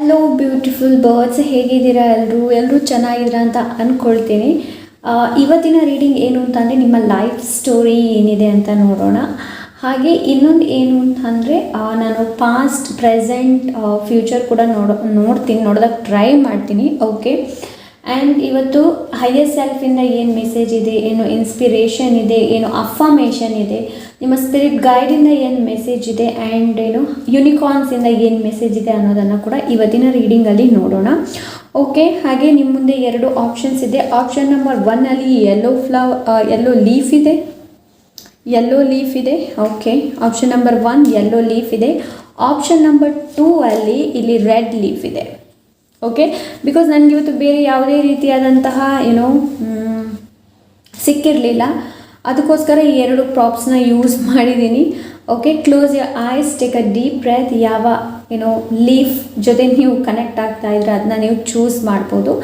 Hello beautiful birds, ಹೇಗಿದ್ದೀರಾ? ಎಲ್ಲರೂ ಚೆನ್ನಾಗಿದ್ದೀರಾ ಅಂತ ಅಂದ್ಕೊಳ್ತೀನಿ. ಇವತ್ತಿನ ರೀಡಿಂಗ್ ಏನು ಅಂತಂದರೆ ನಿಮ್ಮ ಲೈಫ್ ಸ್ಟೋರಿ ಏನಿದೆ ಅಂತ ನೋಡೋಣ. ಹಾಗೆ ಇನ್ನೊಂದು ಏನು ಅಂತಂದರೆ ನಾನು ಪಾಸ್ಟ್, ಪ್ರೆಸೆಂಟ್, ಫ್ಯೂಚರ್ ಕೂಡ ನೋಡೋದಕ್ಕೆ ಟ್ರೈ ಮಾಡ್ತೀನಿ. ಓಕೆ, ಆ್ಯಂಡ್ ಇವತ್ತು ಹೈಯರ್ ಸೆಲ್ಫಿಂದ ಏನು ಮೆಸೇಜ್ ಇದೆ, ಏನು ಇನ್ಸ್ಪಿರೇಷನ್ ಇದೆ, ಏನು ಅಫರ್ಮೇಷನ್ ಇದೆ, ನಿಮ್ಮ ಸ್ಪಿರಿಟ್ ಗೈಡಿಂದ ಏನು ಮೆಸೇಜ್ ಇದೆ, ಆ್ಯಂಡ್ ಏನು ಯೂನಿಕಾರ್ನ್ಸಿಂದ ಏನು ಮೆಸೇಜ್ ಇದೆ ಅನ್ನೋದನ್ನು ಕೂಡ ಇವತ್ತಿನ ರೀಡಿಂಗಲ್ಲಿ ನೋಡೋಣ. ಓಕೆ, ಹಾಗೆ ನಿಮ್ಮ ಮುಂದೆ 2 ಆಪ್ಷನ್ಸ್ ಇದೆ. ಆಪ್ಷನ್ ನಂಬರ್ 1 ಅಲ್ಲಿ ಯೆಲ್ಲೋ ಲೀಫ್ ಇದೆ. Okay, option number 1 yellow leaf ಇದೆ. ಆಪ್ಷನ್ ನಂಬರ್ 2 ಅಲ್ಲಿ ಇಲ್ಲಿ ರೆಡ್ ಲೀಫ್ ಇದೆ. ಓಕೆ, ಬಿಕಾಸ್ ನನಗೆ ಇವತ್ತು ಬೇರೆ ಯಾವುದೇ ರೀತಿಯಾದಂತಹ ಸಿಕ್ಕಿರಲಿಲ್ಲ, ಅದಕ್ಕೋಸ್ಕರ ಈ 2 ಪ್ರಾಪ್ಸ್ನ ಯೂಸ್ ಮಾಡಿದ್ದೀನಿ. Okay, close your eyes, take a deep breath. ಯಾವ ಲೀಫ್ ಜೊತೆ ನೀವು ಕನೆಕ್ಟ್ ಆಗ್ತಾ ಇದ್ರೆ ಅದನ್ನ ನೀವು ಚೂಸ್ ಮಾಡ್ಬೋದು.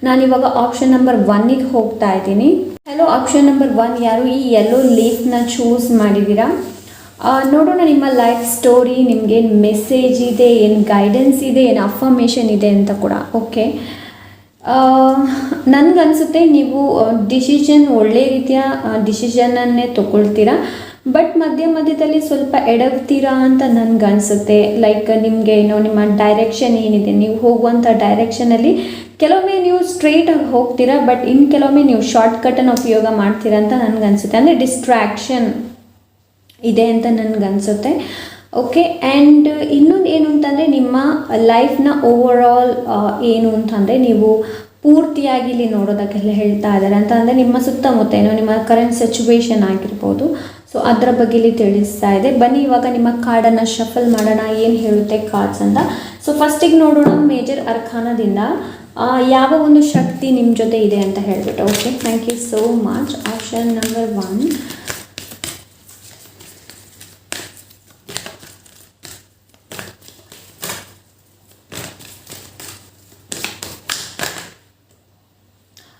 ನಾನಿವಾಗ ಆಪ್ಷನ್ ನಂಬರ್ 1ಗೆ ಹೋಗ್ತಾ ಇದ್ದೀನಿ. ಹಲೋ, ಆಪ್ಷನ್ ನಂಬರ್ 1 ಯಾರು ಈ ಯೆಲ್ಲೋ ಲೀಫ್ನ ಚೂಸ್ ಮಾಡಿದ್ದೀರಾ? ನೋಡೋಣ ನಿಮ್ಮ ಲೈಫ್ ಸ್ಟೋರಿ, ನಿಮಗೇನು ಮೆಸೇಜ್ ಇದೆ, ಏನು ಗೈಡೆನ್ಸ್ ಇದೆ, ಏನು ಅಫರ್ಮೇಷನ್ ಇದೆ ಅಂತ ಕೂಡ. ಓಕೆ, ನನಗನ್ಸುತ್ತೆ ನೀವು ಒಳ್ಳೆ ರೀತಿಯ ಡಿಸಿಷನನ್ನೇ ತೊಗೊಳ್ತೀರಾ, ಬಟ್ ಮಧ್ಯದಲ್ಲಿ ಸ್ವಲ್ಪ ಎಡವ್ತೀರಾ ಅಂತ ನನಗನ್ಸುತ್ತೆ. ಲೈಕ್ ನಿಮಗೆ ನಿಮ್ಮ ಡೈರೆಕ್ಷನ್ ಏನಿದೆ, ನೀವು ಹೋಗುವಂಥ ಡೈರೆಕ್ಷನಲ್ಲಿ ಕೆಲವೊಮ್ಮೆ ನೀವು ಸ್ಟ್ರೈಟಾಗಿ ಹೋಗ್ತೀರಾ, ಬಟ್ ಇನ್ನು ಕೆಲವೊಮ್ಮೆ ನೀವು ಶಾರ್ಟ್ಕಟನ್ನು ಉಪಯೋಗ ಮಾಡ್ತೀರಾ ಅಂತ ನನಗನ್ಸುತ್ತೆ. ಅಂದರೆ ಡಿಸ್ಟ್ರ್ಯಾಕ್ಷನ್ ಇದೆ ಅಂತ ನನಗನ್ಸುತ್ತೆ. ಓಕೆ, ಆ್ಯಂಡ್ ಇನ್ನೊಂದು ಏನು ಅಂತಂದರೆ ನಿಮ್ಮ ಲೈಫ್ನ ಓವರಾಲ್ ಏನು ಅಂತಂದರೆ ನೀವು ಪೂರ್ತಿಯಾಗಿ ಇಲ್ಲಿ ನೋಡೋದಕ್ಕೆಲ್ಲ ಹೇಳ್ತಾ ಇದ್ದಾರೆ ಅಂತ ಅಂದರೆ ನಿಮ್ಮ ಸುತ್ತಮುತ್ತ ನಿಮ್ಮ ಕರೆಂಟ್ ಸಿಚುವೇಶನ್ ಆಗಿರ್ಬೋದು. ಸೊ ಅದರ ಬಗ್ಗೆ ಇಲ್ಲಿ ತಿಳಿಸ್ತಾ ಇದೆ. ಬನ್ನಿ ಇವಾಗ ನಿಮ್ಮ ಕಾರ್ಡನ್ನು ಶಫಲ್ ಮಾಡೋಣ, ಏನು ಹೇಳುತ್ತೆ ಕಾರ್ಡ್ಸ್ ಅಂತ. ಸೊ ಫಸ್ಟಿಗೆ ನೋಡೋಣ ಮೇಜರ್ ಅರ್ಖಾನದಿಂದ ಯಾವ ಒಂದು ಶಕ್ತಿ ನಿಮ್ಮ ಜೊತೆ ಇದೆ ಅಂತ ಹೇಳ್ಬಿಟ್ಟು. Okay, thank you so much. Option number 1,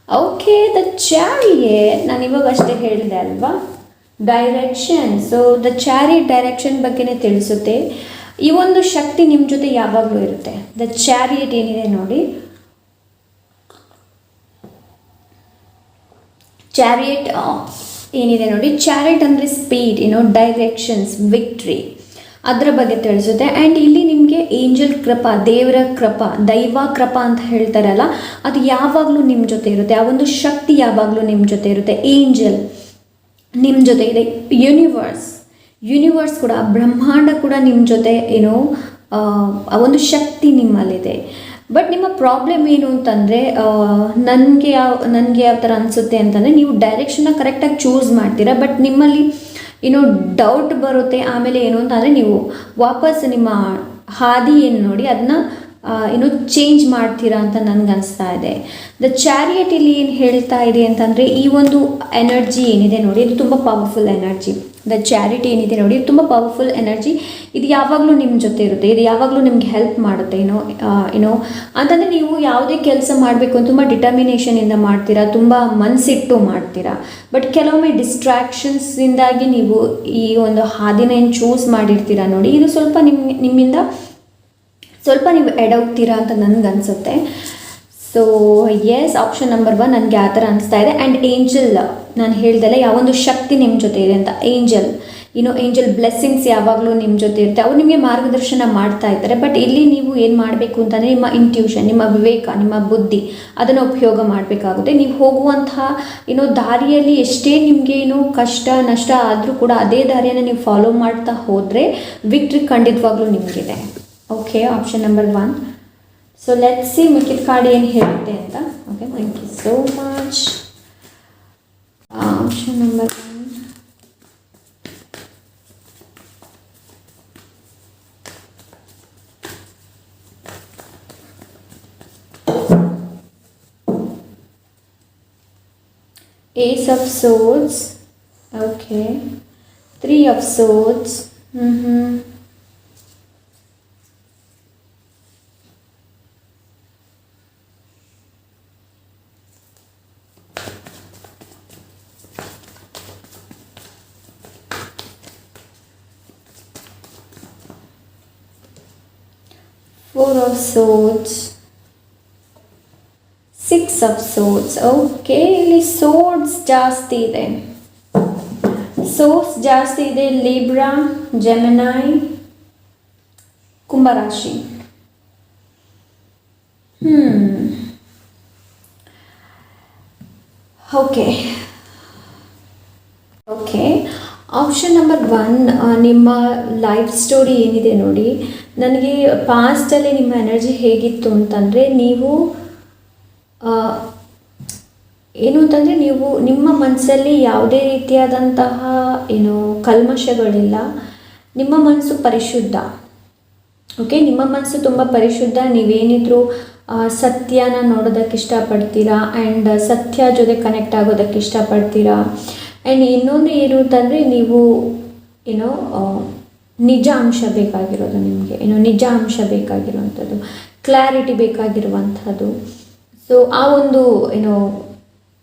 okay, the chariot. ನಾನು ಇವಾಗ ಅಷ್ಟೇ ಹೇಳಿದೆ ಅಲ್ವಾ, direction. So the chariot direction ಬಗ್ಗೆನೇ ತಿಳಿಸುತ್ತೆ. ಈ ಒಂದು ಶಕ್ತಿ ನಿಮ್ಮ ಜೊತೆ ಯಾವಾಗಲೂ ಇರುತ್ತೆ. ದ ಚಾರಿಯಟ್ ಏನಿದೆ ನೋಡಿ, ಚಾರಿಯಟ್ ಏನಿದೆ ನೋಡಿ, ಚಾರಿಯಟ್ ಅಂದರೆ ಸ್ಪೀಡ್, ಡೈರೆಕ್ಷನ್ಸ್, ವಿಕ್ಟ್ರಿ, ಅದರ ಬಗ್ಗೆ ತಿಳಿಸುತ್ತೆ. ಆ್ಯಂಡ್ ಇಲ್ಲಿ ನಿಮಗೆ ಏಂಜಲ್ ಕೃಪಾ, ದೇವರ ಕೃಪಾ, ದೈವ ಕೃಪಾ ಅಂತ ಹೇಳ್ತಾರಲ್ಲ, ಅದು ಯಾವಾಗಲೂ ನಿಮ್ಮ ಜೊತೆ ಇರುತ್ತೆ. ಆ ಒಂದು ಶಕ್ತಿ ಯಾವಾಗಲೂ ನಿಮ್ಮ ಜೊತೆ ಇರುತ್ತೆ. ಏಂಜಲ್ ನಿಮ್ಮ ಜೊತೆ ಇದೆ. ಯೂನಿವರ್ಸ್ ಕೂಡ, ಬ್ರಹ್ಮಾಂಡ ಕೂಡ ನಿಮ್ಮ ಜೊತೆ ಆ ಒಂದು ಶಕ್ತಿ ನಿಮ್ಮಲ್ಲಿದೆ. ಬಟ್ ನಿಮ್ಮ ಪ್ರಾಬ್ಲಮ್ ಏನು ಅಂತಂದರೆ, ನನಗೆ ಯಾವ ಥರ ಅನಿಸುತ್ತೆ ಅಂತಂದರೆ, ನೀವು ಡೈರೆಕ್ಷನ್ನ ಕರೆಕ್ಟಾಗಿ ಚೂಸ್ ಮಾಡ್ತೀರಾ, ಬಟ್ ನಿಮ್ಮಲ್ಲಿ ಡೌಟ್ ಬರುತ್ತೆ. ಆಮೇಲೆ ಏನು ಅಂತಂದರೆ ನೀವು ವಾಪಸ್ ನಿಮ್ಮ ಹಾದಿ ಏನು ನೋಡಿ ಅದನ್ನ ಚೇಂಜ್ ಮಾಡ್ತೀರಾ ಅಂತ ನನಗನ್ನಿಸ್ತಾ ಇದೆ. ದ ಚಾರಿಯಟ್ ಇಲ್ಲಿ ಏನು ಹೇಳ್ತಾ ಇದೆ ಅಂತಂದರೆ, ಈ ಒಂದು ಎನರ್ಜಿ ಏನಿದೆ ನೋಡಿ, ಇದು ತುಂಬ ಪವರ್ಫುಲ್ ಎನರ್ಜಿ. ದ ಚಾರಿಟಿ ಏನಿದೆ ನೋಡಿ, ಇದು ತುಂಬ ಪವರ್ಫುಲ್ ಎನರ್ಜಿ. ಇದು ಯಾವಾಗಲೂ ನಿಮ್ಮ ಜೊತೆ ಇರುತ್ತೆ. ಇದು ಯಾವಾಗಲೂ ನಿಮ್ಗೆ ಹೆಲ್ಪ್ ಮಾಡುತ್ತೆ. ಅಂತಂದರೆ ನೀವು ಯಾವುದೇ ಕೆಲಸ ಮಾಡಬೇಕು ಅಂತ ತುಂಬ ಡಿಟರ್ಮಿನೇಷನಿಂದ ಮಾಡ್ತೀರಾ, ತುಂಬ ಮನಸ್ಸಿಟ್ಟು ಮಾಡ್ತೀರಾ. ಬಟ್ ಕೆಲವೊಮ್ಮೆ ಡಿಸ್ಟ್ರ್ಯಾಕ್ಷನ್ಸಿಂದಾಗಿ ನೀವು ಈ ಒಂದು ಹಾದಿನ ಏನು ಚೂಸ್ ಮಾಡಿರ್ತೀರಾ ನೋಡಿ, ಇದು ಸ್ವಲ್ಪ ನಿಮ್ಮಿಂದ ಸ್ವಲ್ಪ ನೀವು ಎಡೋಗ್ತೀರಾ ಅಂತ ನನಗನ್ಸುತ್ತೆ. ಸೊ ಎಸ್, ಆಪ್ಷನ್ ನಂಬರ್ 1 ನನಗೆ ಆ ಥರ ಅನಿಸ್ತಾ ಇದೆ. ಆ್ಯಂಡ್ ಏಂಜಲ್, ನಾನು ಹೇಳ್ದಲ್ಲ ಯಾವೊಂದು ಶಕ್ತಿ ನಿಮ್ಮ ಜೊತೆ ಇದೆ ಅಂತ. ಏಂಜಲ್ ಬ್ಲೆಸ್ಸಿಂಗ್ಸ್ ಯಾವಾಗಲೂ ನಿಮ್ಮ ಜೊತೆ ಇರುತ್ತೆ. ಅವ್ರು ನಿಮಗೆ ಮಾರ್ಗದರ್ಶನ ಮಾಡ್ತಾ ಇರ್ತಾರೆ. ಬಟ್ ಇಲ್ಲಿ ನೀವು ಏನು ಮಾಡಬೇಕು ಅಂತಂದರೆ, ನಿಮ್ಮ ಇಂಟ್ಯೂಷನ್, ನಿಮ್ಮ ವಿವೇಕ, ನಿಮ್ಮ ಬುದ್ಧಿ, ಅದನ್ನು ಉಪಯೋಗ ಮಾಡಬೇಕಾಗುತ್ತೆ. ನೀವು ಹೋಗುವಂತಹ ದಾರಿಯಲ್ಲಿ ಎಷ್ಟೇ ನಿಮಗೆ ಕಷ್ಟ ನಷ್ಟ ಆದರೂ ಕೂಡ ಅದೇ ದಾರಿಯನ್ನು ನೀವು ಫಾಲೋ ಮಾಡ್ತಾ ಹೋದರೆ ವಿಕ್ಟ್ರಿ ಖಂಡಿತವಾಗ್ಲೂ ನಿಮಗಿದೆ. Okay, option number 1. So let's see ಮಿಕ್ಕಿದ ಕಾರ್ಡ್ ಏನು ಹೇಳುತ್ತೆ ಅಂತ. Okay, thank you so much. Option number 1, Ace of Swords. Okay, 3 of Swords. 4 four of swords, six of swords. Okay, ಇಲ್ಲಿ ಸೋರ್ಡ್ಸ್ ಜಾಸ್ತಿ ಇದೆ, ಸೋರ್ಸ್ ಜಾಸ್ತಿ ಇದೆ. ಲಿಬ್ರಾ, ಜೆಮಿನೈ, ಕುಂಭರಾಶಿ. ಓಕೆ ಓಕೆ, ಆಪ್ಷನ್ ನಂಬರ್ 1, ನಿಮ್ಮ ಲೈಫ್ ಸ್ಟೋರಿ ಏನಿದೆ ನೋಡಿ. ನನಗೆ ಪಾಸ್ಟಲ್ಲಿ ನಿಮ್ಮ ಎನರ್ಜಿ ಹೇಗಿತ್ತು ಅಂತಂದರೆ, ನೀವು ಏನು ಅಂತಂದರೆ, ನೀವು ನಿಮ್ಮ ಮನಸ್ಸಲ್ಲಿ ಯಾವುದೇ ರೀತಿಯಾದಂತಹ ಕಲ್ಮಶಗಳಿಲ್ಲ. ನಿಮ್ಮ ಮನಸ್ಸು ಪರಿಶುದ್ಧ. ಓಕೆ, ನಿಮ್ಮ ಮನಸ್ಸು ತುಂಬ ಪರಿಶುದ್ಧ. ನೀವೇನಿದ್ರು ಸತ್ಯನ ನೋಡೋದಕ್ಕೆ ಇಷ್ಟಪಡ್ತೀರಾ, ಆ್ಯಂಡ್ ಸತ್ಯ ಜೊತೆ ಕನೆಕ್ಟ್ ಆಗೋದಕ್ಕೆ ಇಷ್ಟಪಡ್ತೀರಾ. ಆ್ಯಂಡ್ ಇನ್ನೊಂದು ಏನು ಅಂತಂದರೆ, ನೀವು ನಿಜ ಅಂಶ ಬೇಕಾಗಿರೋದು ನಿಮಗೆ, ನಿಜ ಅಂಶ ಬೇಕಾಗಿರುವಂಥದ್ದು, ಕ್ಲಾರಿಟಿ ಬೇಕಾಗಿರುವಂಥದ್ದು. ಸೊ ಆ ಒಂದು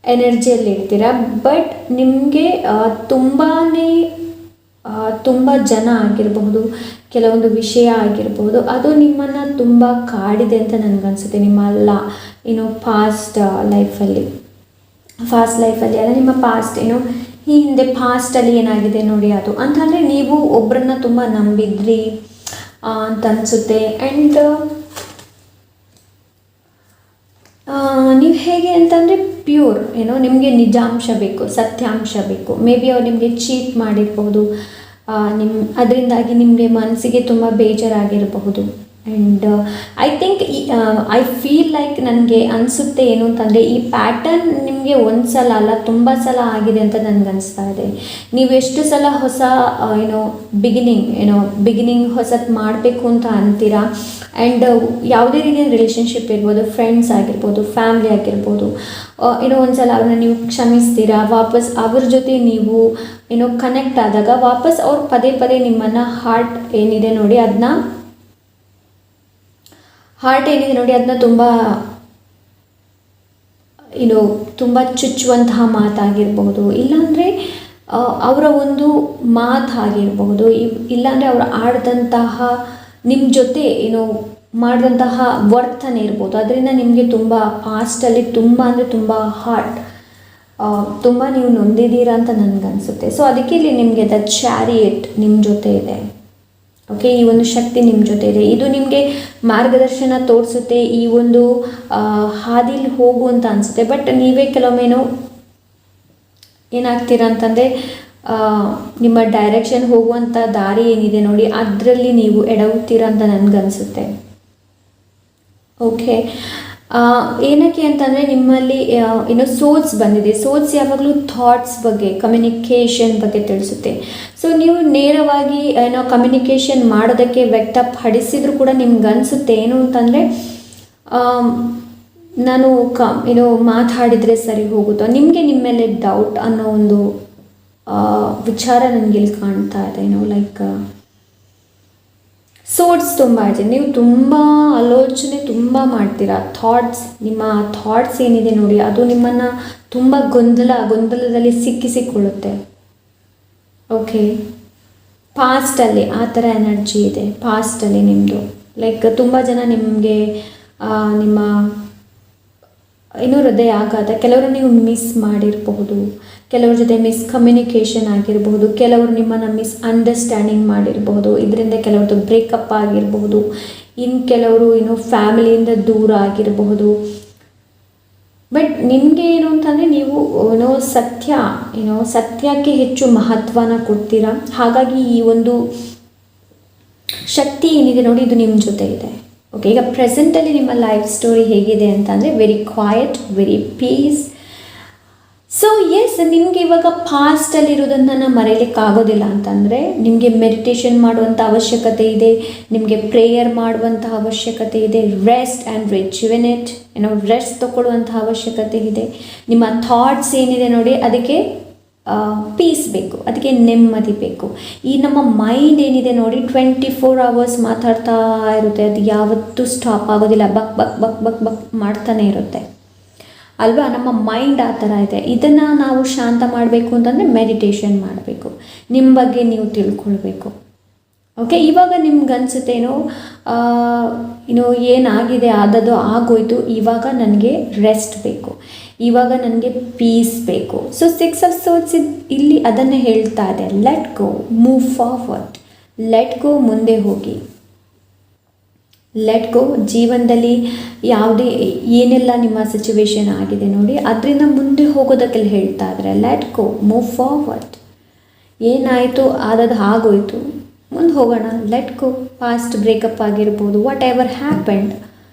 ಎನರ್ಜಿಯಲ್ಲಿ ಇರ್ತೀರ. ಬಟ್ ನಿಮಗೆ ತುಂಬ ಜನ ಆಗಿರಬಹುದು, ಕೆಲವೊಂದು ವಿಷಯ ಆಗಿರಬಹುದು, ಅದು ನಿಮ್ಮನ್ನು ತುಂಬ ಕಾಡಿದೆ ಅಂತ ನನಗನ್ಸುತ್ತೆ. ನಿಮ್ಮ ಪಾಸ್ಟ್ ಲೈಫಲ್ಲಿ ಅಲ್ಲ, ನಿಮ್ಮ ಪಾಸ್ಟ್ ಈ ಹಿಂದೆ ಪಾಸ್ಟಲ್ಲಿ ಏನಾಗಿದೆ ನೋಡಿ, ಅದು ಅಂತಂದರೆ ನೀವು ಒಬ್ಬರನ್ನ ತುಂಬ ನಂಬಿದ್ರಿ ಅಂತ ಅನಿಸುತ್ತೆ. ಆ್ಯಂಡ್ ನೀವು ಹೇಗೆ ಅಂತಂದರೆ ಪ್ಯೂರ್, ನಿಮಗೆ ನಿಜಾಂಶ ಬೇಕು, ಸತ್ಯಾಂಶ ಬೇಕು. ಮೇ ಬಿ ಅವ್ರು ನಿಮಗೆ ಚೀಟ್ ಮಾಡಿರ್ಬೋದು, ಅದರಿಂದಾಗಿ ನಿಮಗೆ ಮನಸ್ಸಿಗೆ ತುಂಬ ಬೇಜಾರಾಗಿರಬಹುದು. ಆ್ಯಂಡ್ ಐ ಫೀಲ್ ಲೈಕ್ ನನಗೆ ಅನಿಸುತ್ತೆ ಏನು ಅಂತಂದರೆ, ಈ ಪ್ಯಾಟರ್ನ್ ನಿಮಗೆ ಒಂದು ಸಲ ಅಲ್ಲ, ತುಂಬ ಸಲ ಆಗಿದೆ ಅಂತ ನನಗನ್ನಿಸ್ತಾ ಇದೆ. ನೀವು ಎಷ್ಟು ಸಲ ಹೊಸ ಬಿಗಿನಿಂಗ್ ಹೊಸದು ಮಾಡಬೇಕು ಅಂತ ಅಂತೀರಾ. ಆ್ಯಂಡ್ ಯಾವುದೇ ರೀತಿಯ ರಿಲೇಷನ್ಶಿಪ್ ಇರ್ಬೋದು, ಫ್ರೆಂಡ್ಸ್ ಆಗಿರ್ಬೋದು, ಫ್ಯಾಮ್ಲಿ ಆಗಿರ್ಬೋದು, ಒಂದು ಸಲ ಅವ್ರನ್ನ ನೀವು ಕ್ಷಮಿಸ್ತೀರಾ, ವಾಪಸ್ ಅವ್ರ ಜೊತೆ ನೀವು ಕನೆಕ್ಟ್ ಆದಾಗ ವಾಪಸ್ ಅವ್ರು ಪದೇ ಪದೇ ನಿಮ್ಮನ್ನು ಹಾರ್ಟ್ ಏನಿದೆ ನೋಡಿ ಅದನ್ನ ತುಂಬ ಚುಚ್ಚುವಂತಹ ಮಾತಾಗಿರ್ಬಹುದು, ಇಲ್ಲಾಂದರೆ ಅವರ ಒಂದು ಮಾತಾಗಿರಬಹುದು, ಇಲ್ಲಾಂದರೆ ಅವರು ಆಡಿದಂತಹ ನಿಮ್ಮ ಜೊತೆ ಮಾಡಿದಂತಹ ವರ್ತನೆ ಇರ್ಬೋದು. ಅದರಿಂದ ನಿಮಗೆ ತುಂಬ ಪಾಸ್ಟಲ್ಲಿ ತುಂಬ ತುಂಬ ನೀವು ನೊಂದಿದ್ದೀರಾ ಅಂತ ನನಗನ್ಸುತ್ತೆ. ಸೊ ಅದಕ್ಕೆ ಇಲ್ಲಿ ನಿಮಗೆ ದ ಚಾರಿಯಟ್ ನಿಮ್ಮ ಜೊತೆ ಇದೆ. ಓಕೆ, ಈ ಒಂದು ಶಕ್ತಿ ನಿಮ್ಮ ಜೊತೆ ಇದೆ. ಇದು ನಿಮಗೆ ಮಾರ್ಗದರ್ಶನ ತೋರಿಸುತ್ತೆ, ಈ ಒಂದು ಹಾದಿಲಿ ಹೋಗು ಅಂತ ಅನಿಸುತ್ತೆ. ಬಟ್ ನೀವೇ ಕೆಲವೊಮ್ಮೆ ಏನಾಗ್ತೀರಾ ಅಂತಂದರೆ, ನಿಮ್ಮ ಡೈರೆಕ್ಷನ್ ಹೋಗುವಂಥ ದಾರಿ ಏನಿದೆ ನೋಡಿ, ಅದರಲ್ಲಿ ನೀವು ಎಡವುತ್ತೀರಾ ಅಂತ ನನಗನ್ಸುತ್ತೆ. ಓಕೆ, ಏನಕ್ಕೆ ಅಂತಂದರೆ ನಿಮ್ಮಲ್ಲಿ ಸೋರ್ಸ್ ಬಂದಿದೆ. ಸೋರ್ಸ್ ಯಾವಾಗಲೂ ಥಾಟ್ಸ್ ಬಗ್ಗೆ, ಕಮ್ಯುನಿಕೇಷನ್ ಬಗ್ಗೆ ತಿಳಿಸುತ್ತೆ. ಸೊ ನೀವು ನೇರವಾಗಿ ಕಮ್ಯುನಿಕೇಷನ್ ಮಾಡೋದಕ್ಕೆ ವ್ಯಕ್ತಪಡಿಸಿದ್ರು ಕೂಡ ನಿಮ್ಗೆ ಅನಿಸುತ್ತೆ ಏನು ಅಂತಂದರೆ, ನಾನು ಮಾತಾಡಿದರೆ ಸರಿ ಹೋಗುತ್ತೋ, ನಿಮಗೆ ನಿಮ್ಮ ಮೇಲೆ ಡೌಟ್ ಅನ್ನೋ ಒಂದು ವಿಚಾರ ನನಗಿಲ್ಲಿ ಕಾಣ್ತಾ ಇದೆ. ಲೈಕ್ ಸೋರ್ಸ್ ತುಂಬ ಇದೆ, ನೀವು ತುಂಬ ಆಲೋಚನೆ ತುಂಬ ಮಾಡ್ತೀರಾ. ನಿಮ್ಮ ಥಾಟ್ಸ್ ಏನಿದೆ ನೋಡಿ, ಅದು ನಿಮ್ಮನ್ನು ತುಂಬ ಗೊಂದಲದಲ್ಲಿ ಸಿಕ್ಕಿಸಿಕೊಳ್ಳುತ್ತೆ. ಓಕೆ, ಪಾಸ್ಟಲ್ಲಿ ಆ ಥರ ಎನರ್ಜಿ ಇದೆ. ಪಾಸ್ಟಲ್ಲಿ ನಿಮ್ಮದು ಲೈಕ್ ತುಂಬ ಜನ ನಿಮಗೆ ನಿಮ್ಮ ಹೃದಯ ಆಘಾತ, ಕೆಲವರು ನೀವು ಮಿಸ್ ಮಾಡಿರಬಹುದು, ಕೆಲವ್ರ ಜೊತೆ ಮಿಸ್ಕಮ್ಯುನಿಕೇಷನ್ ಆಗಿರಬಹುದು, ಕೆಲವರು ನಿಮ್ಮನ್ನು ಮಿಸ್ಅಂಡರ್ಸ್ಟ್ಯಾಂಡಿಂಗ್ ಮಾಡಿರಬಹುದು, ಇದರಿಂದ ಕೆಲವ್ರದ್ದು ಬ್ರೇಕಪ್ ಆಗಿರಬಹುದು, ಇನ್ನು ಕೆಲವರು ಫ್ಯಾಮಿಲಿಯಿಂದ ದೂರ ಆಗಿರಬಹುದು. ಬಟ್ ನಿಮಗೆ ಏನು ಅಂತಂದರೆ, ನೀವು ಸತ್ಯಕ್ಕೆ ಹೆಚ್ಚು ಮಹತ್ವನ ಕೊಡ್ತೀರಾ. ಹಾಗಾಗಿ ಈ ಒಂದು ಶಕ್ತಿ ಏನಿದೆ ನೋಡಿ, ಇದು ನಿಮ್ಮ ಜೊತೆ ಇದೆ. ಓಕೆ, ಈಗ ಪ್ರೆಸೆಂಟಲ್ಲಿ ನಿಮ್ಮ ಲೈಫ್ ಸ್ಟೋರಿ ಹೇಗಿದೆ ಅಂತಂದರೆ, very quiet, very peace. So yes, ನಿಮಗೆ ಇವಾಗ ಪಾಸ್ಟಲ್ಲಿರೋದನ್ನು ಮರೆಯಲಿಕ್ಕಾಗೋದಿಲ್ಲ ಅಂತಂದರೆ, ನಿಮಗೆ ಮೆಡಿಟೇಷನ್ ಮಾಡುವಂಥ ಅವಶ್ಯಕತೆ ಇದೆ, ನಿಮಗೆ ಪ್ರೇಯರ್ ಮಾಡುವಂಥ ಅವಶ್ಯಕತೆ ಇದೆ, ರೆಸ್ಟ್ ಆ್ಯಂಡ್ ರಿಜುವೆನೇಟ್ ರೆಸ್ಟ್ ತೊಗೊಳ್ಳುವಂಥ ಅವಶ್ಯಕತೆ ಇದೆ. ನಿಮ್ಮ ಥಾಟ್ಸ್ ಏನಿದೆ ನೋಡಿ, ಅದಕ್ಕೆ ಪೀಸ್ ಬೇಕು, ಅದಕ್ಕೆ ನೆಮ್ಮದಿ ಬೇಕು. ಈ ನಮ್ಮ ಮೈಂಡ್ ಏನಿದೆ ನೋಡಿ, 24 hours ಮಾತಾಡ್ತಾ ಇರುತ್ತೆ, ಅದು ಯಾವತ್ತೂ ಸ್ಟಾಪ್ ಆಗೋದಿಲ್ಲ, ಬಕ್ ಬಕ್ ಬಕ್ ಬಕ್ ಬಕ್ ಮಾಡ್ತಾನೆ ಇರುತ್ತೆ ಅಲ್ವಾ. ನಮ್ಮ ಮೈಂಡ್ ಆ ಥರ ಇದೆ. ಇದನ್ನು ನಾವು ಶಾಂತ ಮಾಡಬೇಕು ಅಂತಂದರೆ ಮೆಡಿಟೇಷನ್ ಮಾಡಬೇಕು, ನಿಮ್ಮ ಬಗ್ಗೆ ನೀವು ತಿಳ್ಕೊಳ್ಬೇಕು. ಓಕೆ, ಇವಾಗ ನಿಮ್ಗೆ ಅನಿಸುತ್ತೇನೋ ಏನಾಗಿದೆ ಆದದ್ದು ಆಗೋಯ್ತು, ಇವಾಗ ನನಗೆ ರೆಸ್ಟ್ ಬೇಕು, ಇವಾಗ ನನಗೆ ಪೀಸ್ ಬೇಕು. ಸೊ 6 ಆಫ್ ಸೋರ್ಡ್ಸ್ ಇಲ್ಲಿ ಅದನ್ನೇ ಹೇಳ್ತಾ ಇದೆ, let go, move forward, let go, ಮುಂದೆ ಹೋಗಿ, ಲೆಟ್ ಗೋ. ಜೀವನದಲ್ಲಿ ಯಾವುದೇ ಏನೆಲ್ಲ ನಿಮ್ಮ ಸಿಚುವೇಶನ್ ಆಗಿದೆ ನೋಡಿ, ಅದರಿಂದ ಮುಂದೆ ಹೋಗೋದಕ್ಕೆಲ್ಲ ಹೇಳ್ತಾ ಇದ್ದಾರೆ, ಲೆಟ್ ಗೋ, ಮೂವ್ ಫಾರ್ವರ್ಡ್. ಏನಾಯಿತು ಆದದ್ದು ಆಗೋಯ್ತು, ಮುಂದೆ ಹೋಗೋಣ, ಲೆಟ್ ಗೋ. ಪಾಸ್ಟ್ ಬ್ರೇಕಪ್ ಆಗಿರ್ಬೋದು, ವಾಟ್ ಎವರ್ ಹ್ಯಾಪೆಂಡ್,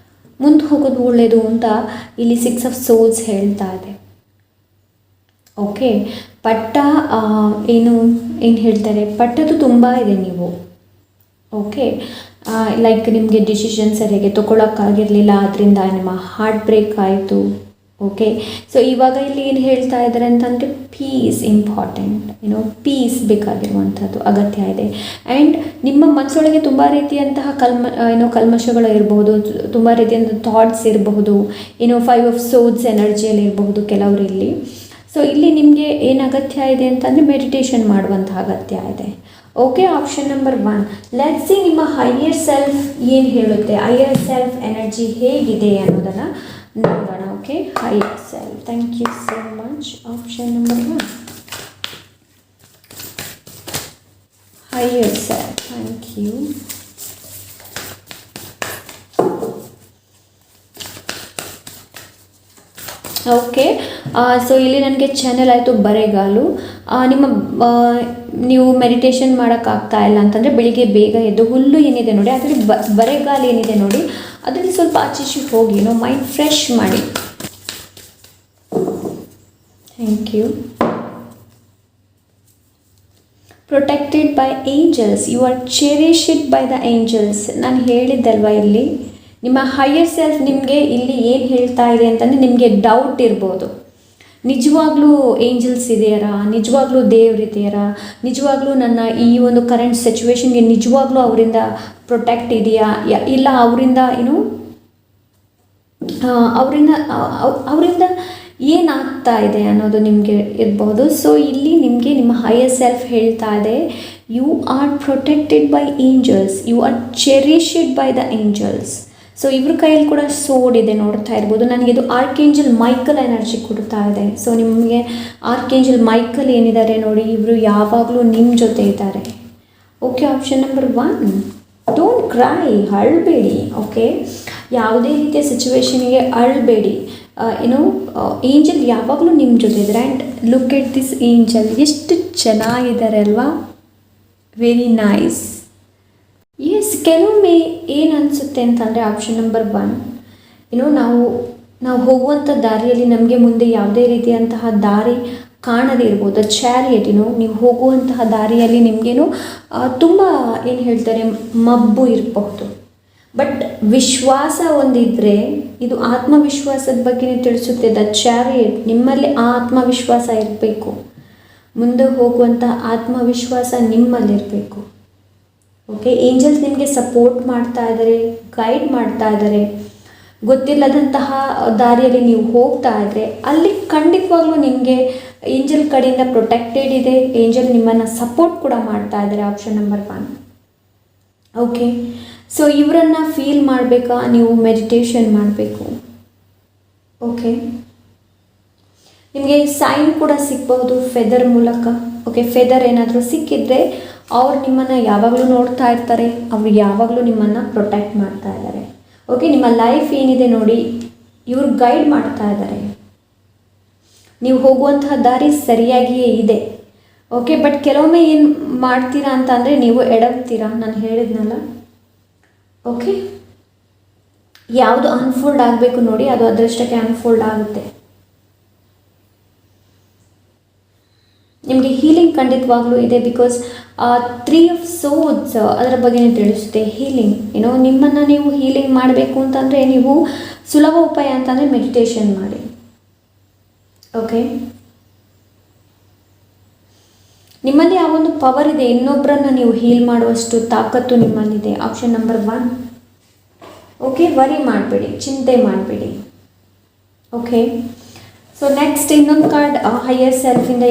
ಮುಂದೆ ಹೋಗೋದು ಒಳ್ಳೆಯದು ಅಂತ ಇಲ್ಲಿ 6 ಆಫ್ ಸೋಲ್ಸ್ ಹೇಳ್ತಾ ಇದೆ. ಓಕೆ, ಪಟ್ಟ ಏನು ಹೇಳ್ತಾರೆ, ಪಟ್ಟದ್ದು ತುಂಬ ಇದೆ ನೀವು. ಓಕೆ, ಲೈಕ್ ನಿಮಗೆ ಡಿಸಿಷನ್ ಸರಿಯಾಗಿ ತೊಗೊಳಕ್ಕಾಗಿರಲಿಲ್ಲ, ಅದರಿಂದ ನಿಮ್ಮ ಹಾರ್ಟ್ ಬ್ರೇಕ್ ಆಯಿತು. ಓಕೆ, ಸೊ ಇವಾಗ ಇಲ್ಲಿ ಏನು ಹೇಳ್ತಾ ಇದ್ದಾರೆ ಅಂತಂದರೆ ಪೀಸ್ ಇಂಪಾರ್ಟೆಂಟ್, ಪೀಸ್ ಬೇಕಾಗಿರುವಂಥದ್ದು ಅಗತ್ಯ ಇದೆ. ಆ್ಯಂಡ್ ನಿಮ್ಮ ಮನಸ್ಸೊಳಗೆ ತುಂಬ ರೀತಿಯಂತಹ ಕಲ್ಮಶಗಳು ಇರಬಹುದು, ತುಂಬ ರೀತಿಯಂಥ ಥಾಟ್ಸ್ ಇರಬಹುದು, 5 ಆಫ್ ಸೋರ್ಡ್ಸ್ ಎನರ್ಜಿಯಲ್ಲಿ ಇರಬಹುದು ಕೆಲವರಲ್ಲಿ. ಸೊ ಇಲ್ಲಿ ನಿಮಗೆ ಏನು ಅಗತ್ಯ ಇದೆ ಅಂತಂದರೆ ಮೆಡಿಟೇಷನ್ ಮಾಡುವಂತಹ ಅಗತ್ಯ ಇದೆ. Okay, option number 1. Let's see ನಿಮ್ಮ ಹೈಯರ್ ಸೆಲ್ಫ್ ಏನು ಹೇಳುತ್ತೆ, ಹೈಯರ್ ಸೆಲ್ಫ್ ಎನರ್ಜಿ ಹೇಗಿದೆ ಅನ್ನೋದನ್ನು ನೋಡೋಣ. Okay, higher self, thank you so much. Option number 1, higher self, thank you. Okay, so ಇಲ್ಲಿ ನನಗೆ ಚಾನೆಲ್ ಆಯಿತು ಬರೆಗಾಲು. ನೀವು ಮೆಡಿಟೇಷನ್ ಮಾಡೋಕ್ಕಾಗ್ತಾ ಇಲ್ಲ ಅಂತಂದರೆ ಬೆಳಿಗ್ಗೆ ಬೇಗ ಎದ್ದು ಹುಲ್ಲು ಏನಿದೆ ನೋಡಿ, ಅದರಲ್ಲಿ ಬರೆಗಾಲು ಏನಿದೆ ನೋಡಿ, ಅದರಲ್ಲಿ ಸ್ವಲ್ಪ ಆಚೀಚೆ ಹೋಗಿ ಮೈಂಡ್ ಫ್ರೆಶ್ ಮಾಡಿ. Thank you. Protected by angels, you are cherished by the angels. ನಾನು ಹೇಳಿದ್ದಲ್ವ, ಇಲ್ಲಿ ನಿಮ್ಮ ಹೈಯರ್ ಸೆಲ್ಫ್ ನಿಮಗೆ ಇಲ್ಲಿ ಏನು ಹೇಳ್ತಾ ಇದೆ ಅಂತಂದರೆ, ನಿಮಗೆ ಡೌಟ್ ಇರ್ಬೋದು, ನಿಜವಾಗ್ಲೂ ಏಂಜಲ್ಸ್ ಇದೆಯಾರಾ, ನಿಜವಾಗ್ಲೂ ದೇವರಿದೆಯಾರಾ, ನಿಜವಾಗ್ಲೂ ನನ್ನ ಈ ಒಂದು ಕರೆಂಟ್ ಸಿಚುವೇಶನ್ಗೆ ನಿಜವಾಗ್ಲೂ ಅವರಿಂದ ಪ್ರೊಟೆಕ್ಟ್ ಇದೆಯಾ, ಇಲ್ಲ ಅವರಿಂದ ಏನಾಗ್ತಾ ಇದೆ ಅನ್ನೋದು ನಿಮಗೆ ಇರಬಹುದು. ಸೊ ಇಲ್ಲಿ ನಿಮಗೆ ನಿಮ್ಮ ಹೈಯರ್ ಸೆಲ್ಫ್ ಹೇಳ್ತಾ ಇದೆ, you are protected by angels, you are cherished by the angels. So ಇವ್ರ ಕೈಯಲ್ಲಿ ಕೂಡ ಸೋಡ್ ಇದೆ, ನೋಡ್ತಾ ಇರ್ಬೋದು. ನನಗಿದು ಆರ್ಕೇಂಜಲ್ ಮೈಕಲ್ ಎನರ್ಜಿ ಕೊಡ್ತಾ ಇದೆ. ಸೊ ನಿಮಗೆ ಆರ್ಕೇಂಜಲ್ ಮೈಕಲ್ ಏನಿದ್ದಾರೆ ನೋಡಿ, ಇವರು ಯಾವಾಗಲೂ ನಿಮ್ಮ ಜೊತೆ ಇದ್ದಾರೆ. Okay, option number 1, don't cry, ಅಳಬೇಡಿ. ಓಕೆ, ಯಾವುದೇ ರೀತಿಯ ಸಿಚುವೇಶನಿಗೆ ಅಳಬೇಡಿ. ಏಂಜಲ್ ಯಾವಾಗಲೂ ನಿಮ್ಮ ಜೊತೆ ಇದ್ದಾರೆ. And look at this angel, ಎಷ್ಟು ಚೆನ್ನಾಗಿದ್ದಾರೆ ಅಲ್ವಾ, ವೆರಿ ನೈಸ್. ಎಸ್, ಕೆಲವೊಮ್ಮೆ ಏನು ಅನಿಸುತ್ತೆ ಅಂತಂದರೆ ಆಪ್ಷನ್ ನಂಬರ್ 1, ನಾವು ಹೋಗುವಂಥ ದಾರಿಯಲ್ಲಿ ನಮಗೆ ಮುಂದೆ ಯಾವುದೇ ರೀತಿಯಂತಹ ದಾರಿ ಕಾಣದೇ ಇರ್ಬೋದು. ಚಾರಿಯಟ್, ನೀವು ಹೋಗುವಂತಹ ದಾರಿಯಲ್ಲಿ ನಿಮಗೇನು ತುಂಬ ಏನು ಹೇಳ್ತಾರೆ, ಮಬ್ಬು ಇರಬಹುದು. ಬಟ್ ವಿಶ್ವಾಸ ಒಂದಿದ್ದರೆ, ಇದು ಆತ್ಮವಿಶ್ವಾಸದ ಬಗ್ಗೆನೇ ತಿಳಿಸುತ್ತೆ. ದ ಚಾರಿಯಟ್, ನಿಮ್ಮಲ್ಲಿ ಆ ಆತ್ಮವಿಶ್ವಾಸ ಇರಬೇಕು, ಮುಂದೆ ಹೋಗುವಂತಹ ಆತ್ಮವಿಶ್ವಾಸ ನಿಮ್ಮಲ್ಲಿರಬೇಕು. ಓಕೆ, ಏಂಜಲ್ಸ್ ನಿಮಗೆ ಸಪೋರ್ಟ್ ಮಾಡ್ತಾ ಇದ್ದಾರೆ, ಗೈಡ್ ಮಾಡ್ತಾ ಇದ್ದಾರೆ. ಗೊತ್ತಿಲ್ಲದಂತಹ ದಾರಿಯಲ್ಲಿ ನೀವು ಹೋಗ್ತಾ ಇದ್ದರೆ ಅಲ್ಲಿ ಖಂಡಿತವಾಗ್ಲೂ ನಿಮಗೆ ಏಂಜಲ್ ಕಡೆಯಿಂದ ಪ್ರೊಟೆಕ್ಟೆಡ್ ಇದೆ. ಏಂಜಲ್ ನಿಮ್ಮನ್ನು ಸಪೋರ್ಟ್ ಕೂಡ ಮಾಡ್ತಾ ಇದ್ದಾರೆ. Option number 1. ಓಕೆ, ಸೊ ಇವರನ್ನು ಫೀಲ್ ಮಾಡಬೇಕಾ, ನೀವು ಮೆಡಿಟೇಷನ್ ಮಾಡಬೇಕು. ಓಕೆ, ನಿಮಗೆ ಸೈನ್ ಕೂಡ ಸಿಗ್ಬಹುದು ಫೆದರ್ ಮೂಲಕ. ಓಕೆ, ಫೆದರ್ ಏನಾದರೂ ಸಿಕ್ಕಿದ್ರೆ ಅವ್ರು ನಿಮ್ಮನ್ನು ಯಾವಾಗಲೂ ನೋಡ್ತಾ ಇರ್ತಾರೆ, ಅವರು ಯಾವಾಗಲೂ ನಿಮ್ಮನ್ನು ಪ್ರೊಟೆಕ್ಟ್ ಮಾಡ್ತಾ ಇದ್ದಾರೆ. ಓಕೆ, ನಿಮ್ಮ ಲೈಫ್ ಏನಿದೆ ನೋಡಿ, ಇವರು ಗೈಡ್ ಮಾಡ್ತಾ ಇದ್ದಾರೆ. ನೀವು ಹೋಗುವಂತಹ ದಾರಿ ಸರಿಯಾಗಿಯೇ ಇದೆ. ಓಕೆ, ಬಟ್ ಕೆಲವೊಮ್ಮೆ ಏನು ಮಾಡ್ತೀರಾ ಅಂತ ಅಂದರೆ ನೀವು ಎಡವ್ತೀರಾ, ನಾನು ಹೇಳಿದ್ನಲ್ಲ. ಓಕೆ, ಯಾವುದು ಅನ್ಫೋಲ್ಡ್ ಆಗಬೇಕು ನೋಡಿ, ಅದು ಅದರಷ್ಟಕ್ಕೆ ಅನ್ಫೋಲ್ಡ್ ಆಗುತ್ತೆ. ನಿಮಗೆ ಹೀಲಿಂಗ್ ಖಂಡಿತವಾಗ್ಲೂ ಇದೆ. ಬಿಕಾಸ್ 3 ಆಫ್ ಸೋರ್ಡ್ಸ್ ಅದರ ಬಗ್ಗೆನೇ ತಿಳಿಸುತ್ತೆ. ಹೀಲಿಂಗ್, ನಿಮ್ಮನ್ನು ನೀವು ಹೀಲಿಂಗ್ ಮಾಡಬೇಕು ಅಂತಂದರೆ ನೀವು ಸುಲಭ ಉಪಾಯ ಅಂತಂದರೆ ಮೆಡಿಟೇಷನ್ ಮಾಡಿ. ಓಕೆ, ನಿಮ್ಮಲ್ಲಿ ಆ ಒಂದು ಪವರ್ ಇದೆ, ಇನ್ನೊಬ್ಬರನ್ನು ನೀವು ಹೀಲ್ ಮಾಡುವಷ್ಟು ತಾಕತ್ತು ನಿಮ್ಮಲ್ಲಿದೆ. Option number 1. ಓಕೆ, ವರಿ ಮಾಡಬೇಡಿ, ಚಿಂತೆ ಮಾಡಬೇಡಿ. ಓಕೆ, ಸೊ ನೆಕ್ಸ್ಟ್ ಇನ್ನೊಂದು ಕಾರ್ಡ್ ಹೈಯರ್ ಸೆಲ್ಫಿಂದ